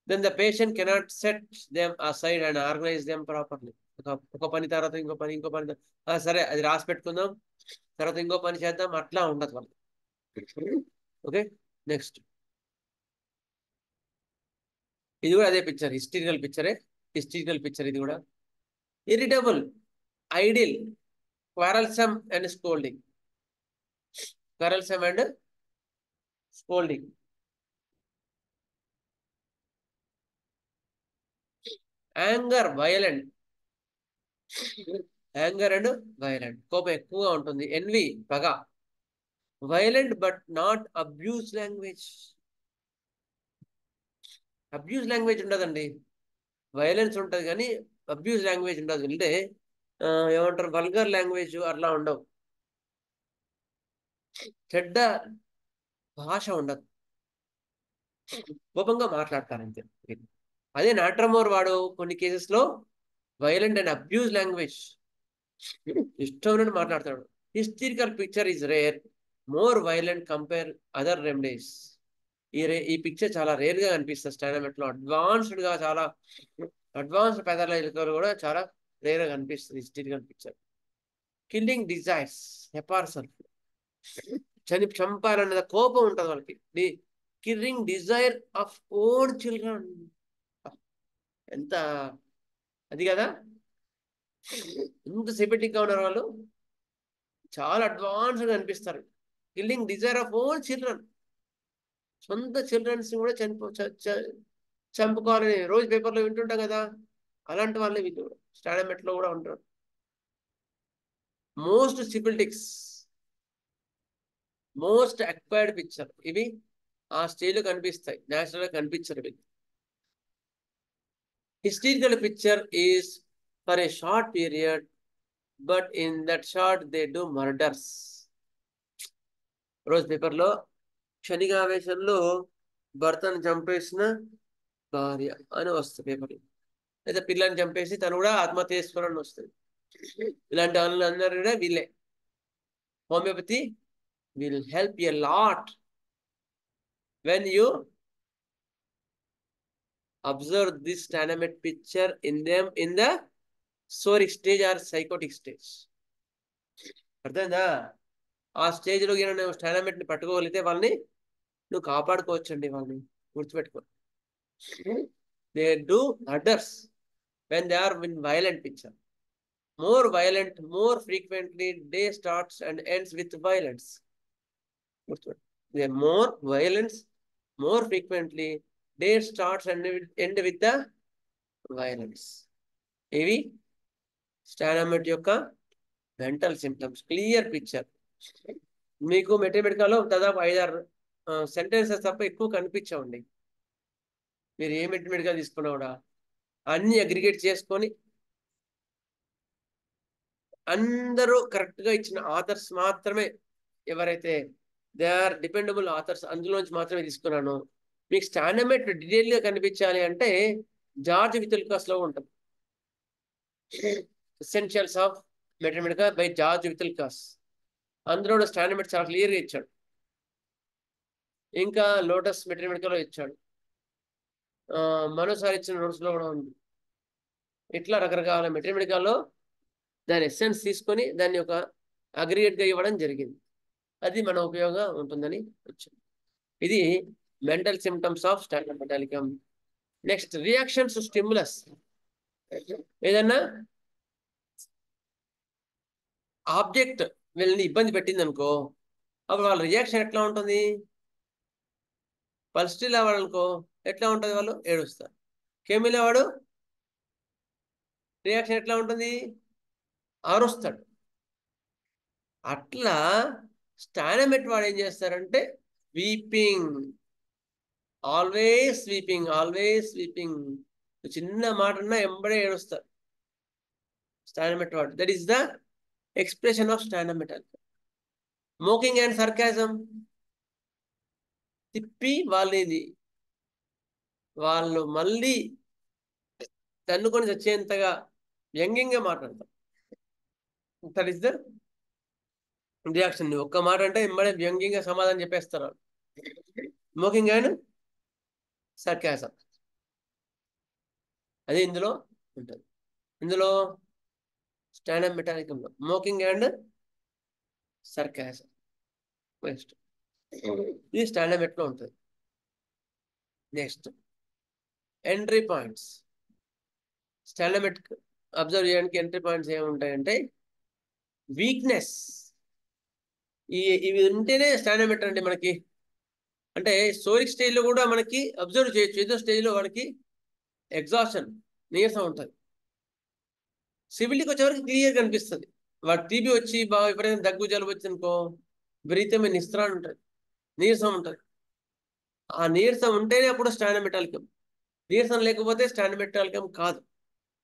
A: then the patient cannot set them aside and organize them properly. ఒక పని తర్వాత ఇంకో పని సరే అది రాసి పెట్టుకుందాం, తర్వాత ఇంకో పని చేద్దాం, అట్లా ఉండదు వాళ్ళు. ఓకే, నెక్స్ట్ ఇది కూడా అదే పిక్చర్, హిస్టరికల్ పిక్చర్ ఇది కూడా. Irritable, idle, quarrelsome and scolding. Anger and violent, కోపం ఎక్కువగా ఉంటుంది. ఎన్వి, పగ. Violent but not abuse language ఉండదండి. వైలెన్స్ ఉంటుంది కానీ అబ్యూజ్ లాంగ్వేజ్ ఉండదు. అంటే ఏమంటారు, వల్గర్ లాంగ్వేజ్ అట్లా ఉండవు. చెడ్డ భాష ఉండదు, కోపంగా మాట్లాడతారంతే. అదే నాట్రమోర్ వాడు కొన్ని కేసెస్ లో వైలెంట్ అండ్ అబ్యూజ్ లాంగ్వేజ్, ఇష్టం మాట్లాడతాడు. Historical picture is rare, more violent compare other remedies. ఈ పిక్చర్ చాలా రేర్ గా కనిపిస్తుంది స్టాండర్డ్ లో. చాలా అడ్వాన్స్డ్ పెదాలు కూడా చాలా రేర్ గా కనిపిస్తుంది హిస్టరికల్ పిక్చర్. కిల్లింగ్ డిజైర్స్, హెపార్సల్, చంపాలన్నది కోపం ఉంటుంది వాళ్ళకి. Killing desire of own children, ఎంత అది కదా, ఎంత సిపెటిక్ గా ఉన్నారు వాళ్ళు, చాలా అడ్వాన్స్డ్ గా అనిపిస్తారు. Killing desire of own children, సొంత చిల్డ్రన్స్ కూడా చంపుకోవాలని రోజు పేపర్లో వింటుంటాం కదా, అలాంటి వాళ్ళే వీళ్ళు స్టాండర్డ్ లో కూడా ఉంటారు. Most syphilitics, most acquired picture. ఇవి ఆ స్టేజ్ లో కనిపిస్తాయి, నేచురల్ గా కనిపించరు వీళ్ళు. Hysterical picture is for a short period, but in that short they do murders. రోజు పేపర్లో క్షణికావేశంలో భర్తను చంపేసిన భార్య అని వస్తుంది పేపర్లో, లేదా పిల్లని చంపేసి తను కూడా ఆత్మహత్య చేసుకోవాలని వస్తుంది. ఇలాంటి వాళ్ళందరూ కూడా వీళ్ళే. Homeopathy will help a lot when you observe this dynamic picture in them in the soric stage or psychotic stage. అర్థమైందా? ఆ స్టేజ్ లో నువ్వు స్టాండర్డ్ ని పట్టుకోగలిగితే వాళ్ళని నువ్వు కాపాడుకోవచ్చండి. వాళ్ళని గుర్తుపెట్టుకో. They do murders when they are in violent picture. More violent, more frequently, day starts and ends with violence. More violence, more frequently, day starts and end with the violence. ఇవి standard యొక్క mental symptoms. Clear picture మీకు మెటమెడికల్లో దాదాపు 5-6 sentences తప్ప ఎక్కువ కనిపించవండి. మీరు ఏ మెటమెడికల్ తీసుకున్నా కూడా అన్ని అగ్రిగేట్ చేసుకొని అందరూ కరెక్ట్ గా ఇచ్చిన ఆథర్స్ మాత్రమే, ఎవరైతే దే ఆర్ డిపెండబుల్ ఆథర్స్, అందులోంచి మాత్రమే తీసుకున్నాను. మీకు స్టాండర్డ్ డీటెయిల్ గా కనిపించాలి అంటే జార్జ్ వితిల్కాస్ లో ఉంటుంది, ఎసెన్షియల్స్ ఆఫ్ మెటమెడికా బై జార్జ్ వితిల్కాస్. అందులో స్టాండర్డ్ చాలా క్లియర్ గా ఇచ్చాడు. ఇంకా లోటస్ మెటమెడికాలో ఇచ్చాడు, మరోసారి ఇచ్చిన నోట్స్ లో కూడా ఉంది. ఇట్లా రకరకాల మెటమెడికాలో దాని ఎసెన్స్ తీసుకొని దాన్ని ఒక అగ్రిగేట్ గా ఇవ్వడం జరిగింది. అది మన ఉపయోగంగా ఉంటుందని వచ్చింది. ఇది mental symptoms of standard మెటాలికం. Next, reactions stimulus. ఏదన్నా ఆబ్జెక్ట్ వీళ్ళని ఇబ్బంది పెట్టింది అనుకో, అప్పుడు వాళ్ళ రియాక్షన్ ఎట్లా ఉంటుంది? పల్స్టిల్ అవ్వాలనుకో ఎట్లా ఉంటుంది? వాళ్ళు ఏడుస్తారు. కెమిల్ వాడు రియాక్షన్ ఎట్లా ఉంటుంది? అరుస్తాడు. అట్లా స్టానమెట్ వాడు ఏం చేస్తారంటే weeping, always sweeping, always sweeping. చిన్న మాట అన్నా ఎంబడే ఏడుస్తారు స్టానమెట్ వాడు. That is the expression of stannum met. Mocking and sarcasm, తిప్పి వాళ్ళు మళ్ళీ తన్నుకొని చచ్చేంతగా వ్యంగ్యంగా మాట్లాడతారు. That is the reaction. ఒక్క మాట అంటే ఎంబడే వ్యంగ్యంగా సమాధానం చెప్పేస్తారు. మోకింగ్ అండ్ సర్కాజం అది ఇందులో ఉంటుంది. ఇందులో స్టాండప్ మెటానికంలో మోకింగ్ అండ్ సర్కాజం నెక్స్ట్ ఇది స్టాండప్ మెట్లో ఉంటుంది. Next entry points. Stannum met observe చేయడానికి ఎంట్రీ పాయింట్స్ ఏముంటాయంటే వీక్నెస్. ఇవి ఉంటేనే స్టాండప్ మెట్ అంటే మనకి అంటే స్టోరిక్ స్టేజ్లో కూడా మనకి అబ్జర్వ్ చేయొచ్చు. ఏదో స్టేజ్లో వాడికి ఎగ్జాషన్, నీరసం ఉంటుంది. సివిల్కి వచ్చేవరకు క్లియర్ కనిపిస్తుంది. వాడు టీబీ వచ్చి బాగా విపరీతం దగ్గు జలుబు వచ్చింది అనుకో, విపరీతమైన నిస్త్రాణ ఉంటుంది, నీరసం ఉంటుంది. ఆ నీరసం ఉంటేనే అప్పుడు స్టాండప్ మెటాలికం. నీరసం లేకపోతే స్టాండప్ మెటాలికం కాదు.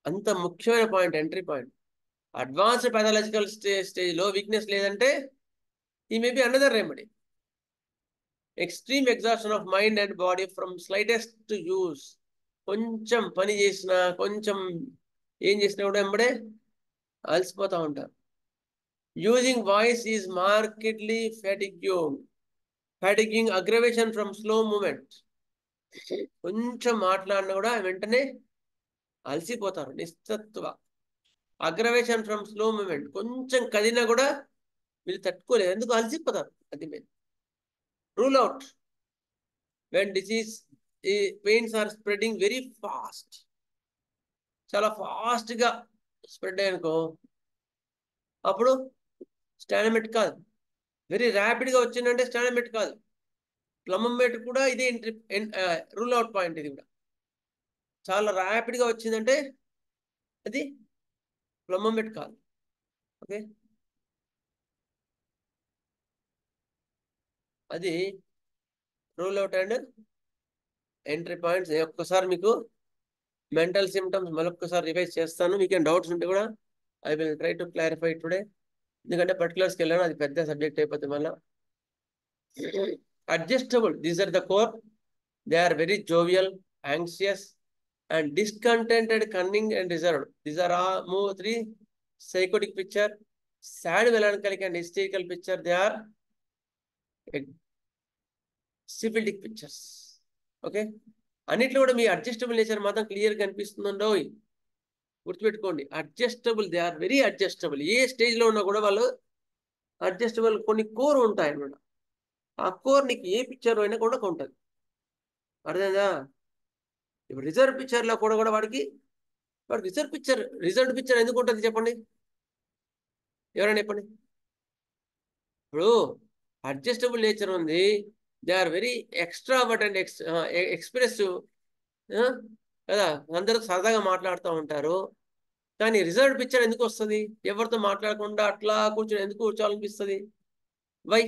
A: అంత ముఖ్యమైన పాయింట్, ఎంట్రీ పాయింట్. అడ్వాన్స్డ్ పాథాలజికల్ స్టేజ్లో వీక్నెస్ లేదంటే ఈ may be another remedy. Extreme exhaustion of mind and body from slightest use. కొంచెం పని చేసినా, కొంచెం ఏం చేసినా కూడా వెంబడే అలసిపోతూ ఉంటారు. Using voice is markedly fatiguing aggravation from slow movement. కొంచెం మాట్లాడినా కూడా వెంటనే అలసిపోతారు, నిస్తత్వ. అగ్రవేషన్ ఫ్రమ్ స్లో మూమెంట్, కొంచెం కదినా కూడా వీళ్ళు తట్టుకోలేదు, ఎందుకు అలసిపోతారు. అది main rule out. When disease pains are spreading very fast, చాలా ఫాస్ట్గా స్ప్రెడ్ అయ్యనుకో అప్పుడు స్టాండప్ మెట్ కాదు. వెరీ ర్యాపిడ్గా వచ్చిందంటే స్టాండప్ మెట్ కాదు. ప్లమ్ మెట్ కూడా ఇదే రూల్ అవుట్ పాయింట్. ఇది కూడా చాలా ర్యాపిడ్గా వచ్చిందంటే అది ప్లమ్ మెట్ కాదు. ఓకే, అది rule out and entry points. ఒక్కసారి మీకు మెంటల్ సిమ్టమ్స్ మరొకసారి రివైజ్ చేస్తాను. మీకు ఏం డౌట్స్ ఉంటే కూడా I will try to clarify today. ఎందుకంటే పర్టికులర్స్కి వెళ్ళాను, అది పెద్ద సబ్జెక్ట్ అయిపోతుంది మళ్ళీ. Adjustable, these are the core. They are very jovial, anxious and discontented, cunning and reserved. These are all three psychotic picture. Sad, melancholic and hysterical picture, they are syphilitic pictures. Okay, అన్నిట్లో కూడా మీ adjustable nature మాత్రం clear కనిపిస్తుందండో గుర్తుపెట్టుకోండి. Adjustable, they are very adjustable. ఏ స్టేజ్లో ఉన్నా కూడా వాళ్ళు అడ్జస్టబుల్. కొన్ని కోర్ ఉంటాయి అన్నమాట. ఆ కోర్ నీకు ఏ పిక్చర్ అయినా కూడా ఉంటుంది. అర్థమైందా? ఇప్పుడు రిజర్వ్ పిక్చర్లో కూడా వాడికి రిజర్వ్డ్ పిక్చర్ ఎందుకు ఉంటుంది చెప్పండి, ఎవరైనా చెప్పండి. ఇప్పుడు అడ్జస్టబుల్ నేచర్ ఉంది, they are very extrovert and expressive కదా, అందరూ సరదాగా మాట్లాడుతూ ఉంటారు. కానీ రిజర్వ్డ్ పిక్చర్ ఎందుకు వస్తుంది? ఎవరితో మాట్లాడకుండా అట్లా ఎందుకు కూర్చోవాలనిపిస్తుంది? వై?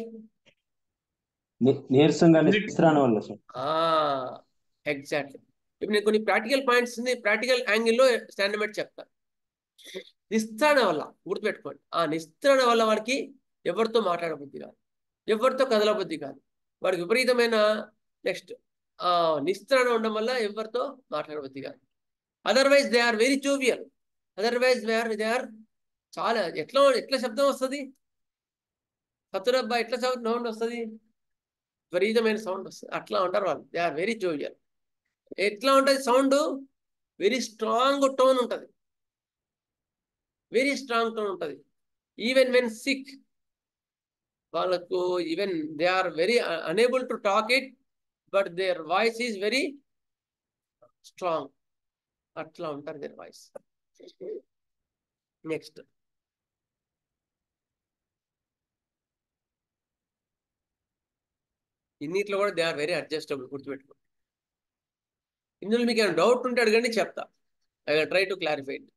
H: నీరసంగా నిస్త్రాణ వల్ల సార్.
A: ఎగ్జాక్ట్లీ. ఇప్పుడు నేను కొన్ని ప్రాక్టికల్ పాయింట్స్ ప్రాక్టికల్ యాంగిల్లో స్టాండప్ మెట్ చెప్తాను. నిస్త్రాణ వల్ల గుర్తుపెట్టుకోండి. ఆ నిస్త్రాణ వల్ల వాడికి ఎవరితో మాట్లాడబుద్ధి కాదు, ఎవరితో కదలబుద్ధి కాదు. వాడికి విపరీతమైన నిస్త్రాణ ఉండడం వల్ల ఎవరితో మాట్లాడబుద్ధి కాదు. Otherwise they are very jovial. Otherwise they are చాలా ఎట్లా శబ్దం వస్తుంది, సతురబ్బా ఎట్లా సౌండ్ వస్తుంది, విపరీతమైన సౌండ్ వస్తుంది. అట్లా ఉంటారు వాళ్ళు. They are very jovial. ఎట్లా ఉంటుంది సౌండ్? వెరీ స్ట్రాంగ్ టోన్ ఉంటుంది, వెరీ స్ట్రాంగ్ టోన్ ఉంటుంది. ఈవెన్ వెన్ సిక్ వాళ్ళకు, even they are very unable to talk it, but their voice is very strong. అట్లా ఉంటారు దేర్ వాయిస్. నెక్స్ట్ ఇన్నిట్లో కూడా they are very adjustable, గుర్తుపెట్టుకో. ఇందులో మీకు ఏమైనా డౌట్ ఉంటే అడగండి, చెప్తా. I will try to clarify it.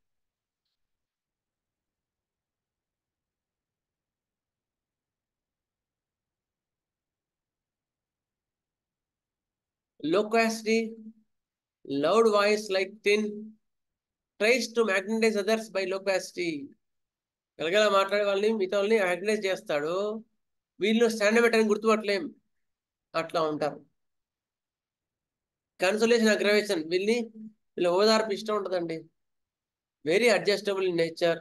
A: Loquacity, loud voice like tin, tries to magnetize others by loquacity. గలగల మాట్లాడే వాళ్ళని మిగతా వాళ్ళని మ్యాగ్నటైజ్ చేస్తాడు. వీళ్ళు స్టాండ్ పెట్టని గుర్తుపట్టలేం, అట్లా ఉంటారు. కన్సోలేషన్, అగ్రవేషన్, వీళ్ళ ఓదార్పు ఇష్టం ఉంటుందండి. Very adjustable in nature.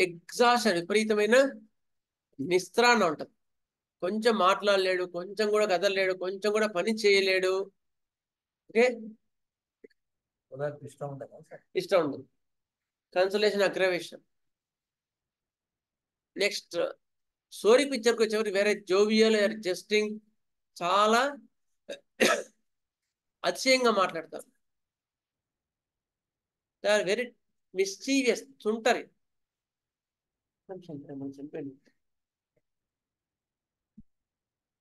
A: Exhaustion, విపరీతమైన నిస్త్రాణ ఉంటుంది. కొంచెం మాట్లాడలేడు, కొంచెం కూడా కదలలేడు, కొంచెం కూడా పని చేయలేడు. ఓకే,
E: ఇష్టం ఉండదా సార్?
A: ఇష్టం ఉండదు. Consolation, aggravation. నెక్స్ట్ స్టోరీ పిక్చర్కి వచ్చేవారు వేరే జోవియల్, జస్టింగ్, చాలా అతిశయంగా మాట్లాడతారు. దే ఆర్ వెరీ మిస్చీవియస్, తుంటరి.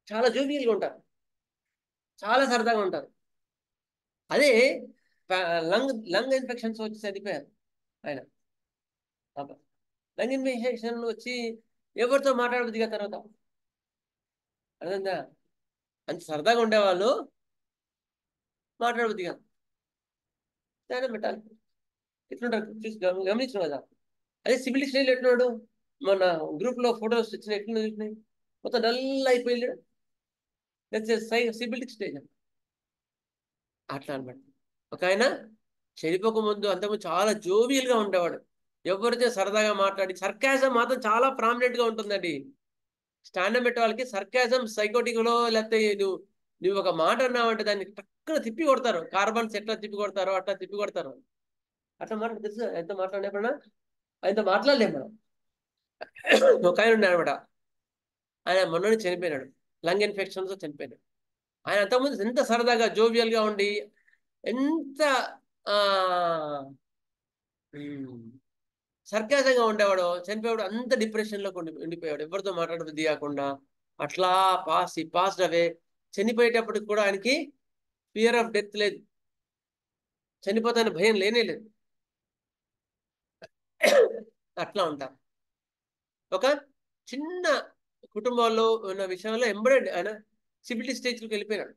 A: చాలా జోవియల్గా ఉంటారు, చాలా సరదాగా ఉంటారు. అదే లంగ్ ఇన్ఫెక్షన్స్ వచ్చి చనిపోయారు ఆయన. లంగ్ ఇన్ఫెక్షన్ వచ్చి ఎవరితో మాట్లాడబుద్దిగా తర్వాత అర్థందా? అంత సరదాగా ఉండేవాళ్ళు మాట్లాడబుద్దిగా ధ్యానం పెట్టాలి. ఎట్లుంటారు చూసి గమనించిన కదా. అదే సివిల్ స్టైల్ ఎట్లున్నాడు, మన గ్రూప్ లో ఫొటోస్ వచ్చిన ఎట్లున్నా చూసినాయి, మొత్తం డల్ అయిపోయి సిబిలిటీ స్టేజ్ అట్లా అనమాట. ఒక ఆయన చనిపోక ముందు అంతకుముందు చాలా జోవియల్ గా ఉండేవాడు. ఎవరితో సరదాగా మాట్లాడి, సర్కాజం మాత్రం చాలా ప్రామినెంట్ గా ఉంటుందండి. స్టాండప్ పెట్టే వాళ్ళకి సర్కాజం సైకోటిక్ లో, లేకపోతే నువ్వు ఒక మాట అన్నావంటే దాన్ని టక్కున తిప్పి కొడతారు. కార్బన్స్ ఎట్లా తిప్పి కొడతారో అట్లా తిప్పి కొడతారు. అట్లా మాట్లాడి తెలుసు, ఎంత మాట్లాడినప్పుడన్నా ఆయనతో మాట్లాడలేము మనం. ఒక ఆయన ఉన్నాడు అనమాట, ఆయన మొన్న చనిపోయినాడు, లంగ్ ఇన్ఫెక్షన్తో చనిపోయినాడు. ఆయన అంతకుముందు ఎంత సరదాగా జోవియల్ గా ఉండి, ఎంత సర్కాజంగా ఉండేవాడు. చనిపోయాడు, అంత డిప్రెషన్ లో ఉండిపోయాడు, ఎవరితో మాట్లాడబుద్ధి కాకుండా. అట్లా పాస్డ్ అవే. చనిపోయేటప్పటికి కూడా ఆయనకి ఫియర్ ఆఫ్ డెత్ లేదు, చనిపోతానే భయం లేనే లేదు. అట్లా ఉంటారు. ఒక చిన్న కుటుంబంలో ఉన్న విషయంలో ఎంబడెడ్ ఆయన సిబిలిటీ స్టేజ్కి వెళ్ళిపోయినాడు.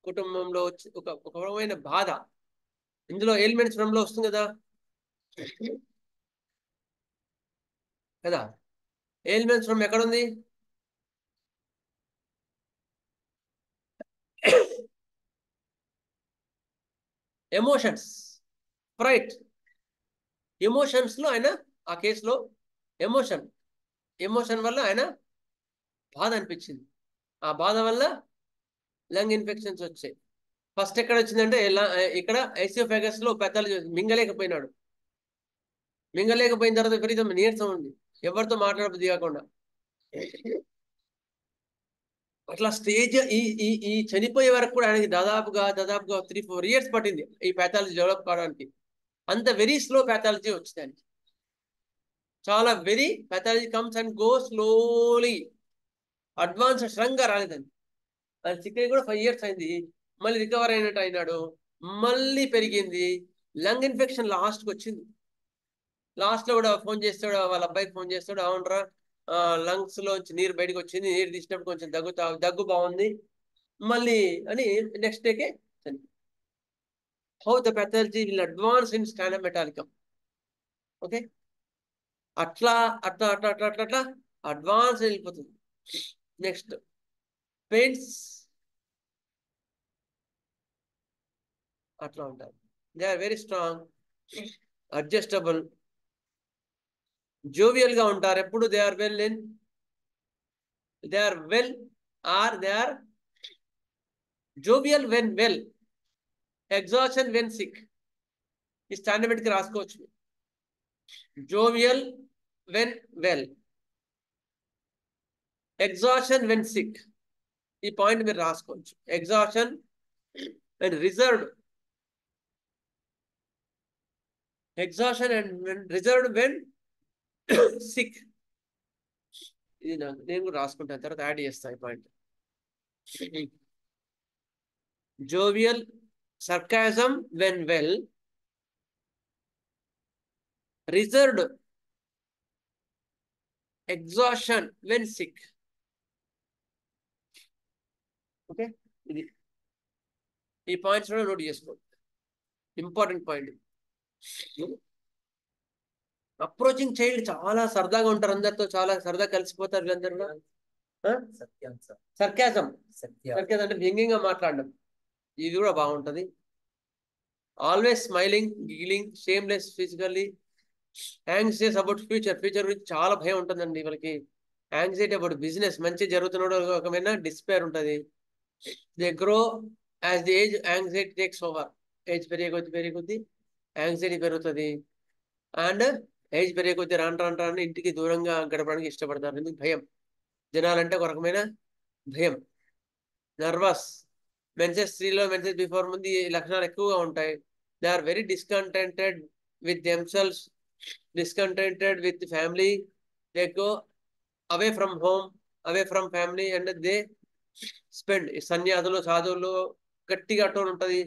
A: కుటుంబంలో ఒక రకమైన బాధ, ఇందులో ఎలిమెంట్స్ ఫ్రమ్లో వస్తుంది కదా కదా. ఎలిమెంట్స్ ఫ్రమ్ ఎక్కడుంది? Emotions, fright. ఎమోషన్స్ లో ఆయన ఆ కేసులో ఎమోషన్ వల్ల ఆయన బాధ అనిపించింది. ఆ బాధ వల్ల లంగ్ ఇన్ఫెక్షన్స్ వచ్చాయి. ఫస్ట్ ఎక్కడ వచ్చిందంటే ఇక్కడ ఐసియోఫాగస్ లో పెద్దలు మింగలేకపోయినాడు. మింగలేకపోయిన తర్వాత విపరీతం నీరసం ఉంది, ఎవరితో మాట్లాడబుద్ధి కాకుండా. అట్లా స్టేజ్ ఈ చనిపోయే వరకు కూడా ఆయనకి దాదాపుగా 3-4 years పట్టింది ఈ ప్యాథాలజీ డెవలప్ కావడానికి. అంత వెరీ స్లో ప్యాథాలజీ వచ్చింది ఆయనకి. చాలా very pathology comes and go slowly, advance strong గా రాలేదండి. అది చికెన్ కూడా 5 years అయింది, మళ్ళీ రికవర్ అయినట్టు అయినాడు, మళ్ళీ పెరిగింది. లంగ్ ఇన్ఫెక్షన్ లాస్ట్కి వచ్చింది. లాస్ట్ లో కూడా ఫోన్ చేస్తాడు, వాళ్ళ అబ్బాయికి ఫోన్ చేస్తాడు, అవునరా లంగ్స్ లోంచి నీరు బయటకు వచ్చింది, నీరు తీసినప్పుడు కొంచెం దగ్గు బాగుంది మళ్ళీ అని. నెక్స్ట్ డేకే how the pathology will advance in stannum metallicum. Okay, అట్లా అట్లా అట్లా అట్లా అట్లా అట్లా అడ్వాన్స్ వెళ్ళిపోతుంది. నెక్స్ట్ పెయిన్స్ అట్లా ఉంటారు. They are very strong, adjustable, jovial గా ఉంటారు ఎప్పుడు. They are jovial when well, exhaustion when sick. ఈ స్టాండర్డ్ కి రాసుకోవచ్చు. Jovial when well, exhaustion when sick. ఈ పాయింట్ మీరు రాసుకోవచ్చు. Exhaustion and reserved, exhaustion and reserved when sick. ఇది నేను కూడా రాసుకుంటాను, తర్వాత యాడ్ చేస్తాను ఈ point. jovial, sarcasm when well, reserved, exhaustion when sick. Okay, ఇది ఈ పాయింట్స్ కూడా నోట్ చేసుకోండి, ఇంపార్టెంట్ పాయింట్. అప్రోచింగ్ చైల్డ్ చాలా సరదాగా ఉంటారు, అందరితో చాలా సరదా కలిసిపోతారు వీళ్ళందరూ.
E: సత్యం సార్.
A: సర్కాజం,
E: సత్యం.
A: సర్కాజం అంటే వ్యంగ్యంగా మాట్లాడడం, ఇది కూడా బాగుంటది. Always smiling, giggling, shameless physically, anxious about future, future గురించి చాలా భయం ఉంటుందండి వాళ్ళకి. యాంగ్జైటీ అబౌట్ బిజినెస్, మంచి జరుగుతున్న ఒకమైన డిస్పేర్ ఉంటుంది. They grow as the age, anxiety takes over. Age పెరిగే కొద్ది యాంగ్జైటీ పెరుగుతుంది. అండ్ ఏజ్ పెరిగే కొద్ది రాను ఇంటికి దూరంగా గడపడానికి ఇష్టపడతారు. ఎందుకు? భయం. జనాలంటే ఒక రకమైన భయం. నర్వస్, మెన్సెస్ స్త్రీలో మెన్సెస్ బిఫోర్ ముందు ఈ లక్షణాలు ఎక్కువగా ఉంటాయి. They are very discontented with themselves, discontented with family. They go away from home, away from family, and they spend. సన్యాసులు, సాధువులు గట్టిగా అటోన్ ఉంటుంది,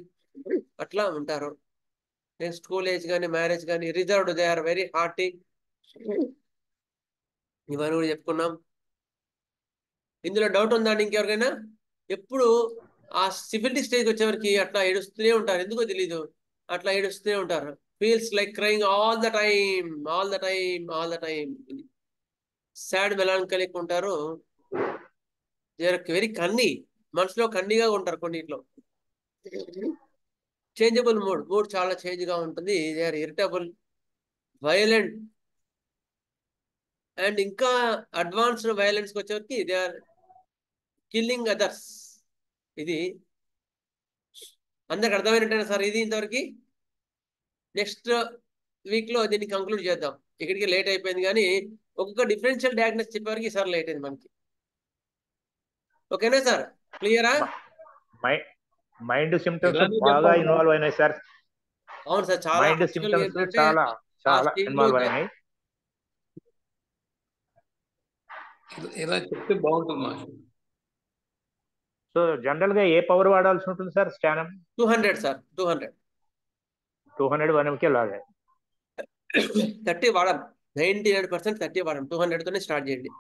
A: అట్లా ఉంటారు. నెక్స్ట్ స్కూల్ ఏజ్ కానీ మ్యారేజ్ కానీ reserved, they are very hearty. ఇవన్నీ కూడా చెప్పుకున్నాం. ఇందులో డౌట్ ఉందండి ఇంకెవరికైనా? ఎప్పుడు ఆ సిఫిలిటీ స్టేజ్ వచ్చేవరకు అట్లా ఏడుస్తూనే ఉంటారు, ఎందుకో తెలీదు, అట్లా ఏడుస్తూనే ఉంటారు. Feels like crying all the time, all the time, all the time. Sad melancholic ఉంటారు. దే ఆర్ వెరీ కన్నీ, మనసులో కన్నీగా ఉంటారు కొన్నిట్లో. చేంజబుల్ మూడ్, మూడ్ చాలా చేంజ్ గా ఉంటుంది. They are irritable, violent, and ఇంకా అడ్వాన్స్డ్ వైలెన్స్ వచ్చేవరకు దే ఆర్ కిల్లింగ్ అదర్స్. ఇది అందరికి అర్థమైనట్టేనా సార్ ఇది ఇంతవరకు? నెక్స్ట్ వీక్ లో దీన్ని కంక్లూడ్ చేద్దాం. ఇక్కడికి లేట్ అయిపోయింది, కానీ ఒక్కొక్క డిఫరెన్షియల్ డయాగ్నోస్ చెప్పేవారికి ఈసారి లేట్ అయింది మనకి. ఓకేనా సార్? క్లియరా?
C: మైండ్ సిమ్టమ్స్ బాగా ఇన్వాల్వ్ అయినాయి సార్.
A: అవును సార్, చాలా
C: మైండ్
A: actually
C: సిమ్టమ్స్
A: ఏంటంటే
C: చాలా చాలా
A: stage
C: ఇన్వాల్వ్
A: లో
C: అయినాయి.
H: ఇలా చెప్తే బాగుంటుంది మాస్టర్.
C: సో జనరల్ గా ఏ పవర్ వాడాల్సి ఉంటుంది సార్? స్టానం
A: 200 సార్, 200
C: వన్కే లాగా
A: 30 వాడం, 99% 30 వాడం. 200 తోనే స్టార్ట్ చేయండి.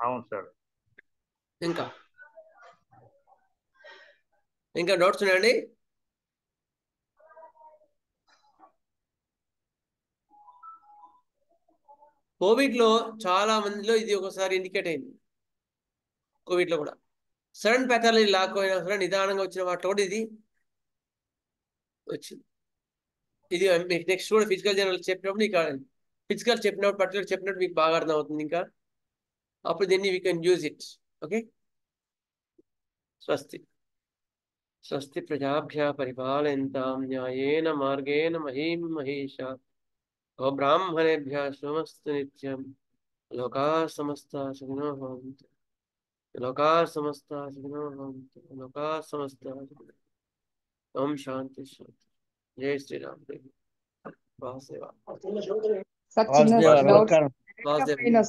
C: అవును సార్.
A: ఇంకా డౌట్స్ ఉన్నాయండి? కోవిడ్ లో చాలా మందిలో ఇది ఒకసారి ఇండికేట్ అయింది. కోవిడ్ లో కూడా సడన్ ప్యాథాలజీ లాకపోయినా సరే నిదానంగా వచ్చిన వాటిలో కూడా ఇది వచ్చింది. ఇది మీకు నెక్స్ట్ కూడా ఫిజికల్ జనరల్ చెప్పినప్పుడు మీకు ఫిజికల్ చెప్పినప్పుడు పర్టికులర్ చెప్పినప్పుడు మీకు బాగా అర్థం అవుతుంది. ఇంకా అప్పుడు దీన్ని we can use it. Okay, స్వస్తి. స్వస్తి ప్రజాభ్యः పరిపాలయంతాం న్యాయేన మార్గేణ మహీం మహేషా. గోబ్రాహ్మణేభ్యः శుభమస్తు నిత్యం. లోకాः సమస్తాः సుఖినో భవంతు. లోకాः సమస్తాः సుఖినో భవంతు. లోకాः సమస్తాः సుఖినో. ఓం శాంతి శాంతి. జై శ్రీరామ్. వాసుదేవ.
D: సార్ చిన్న
A: వాసుదేవ
D: డౌట్స్
A: వాసుదేవ.
D: పైన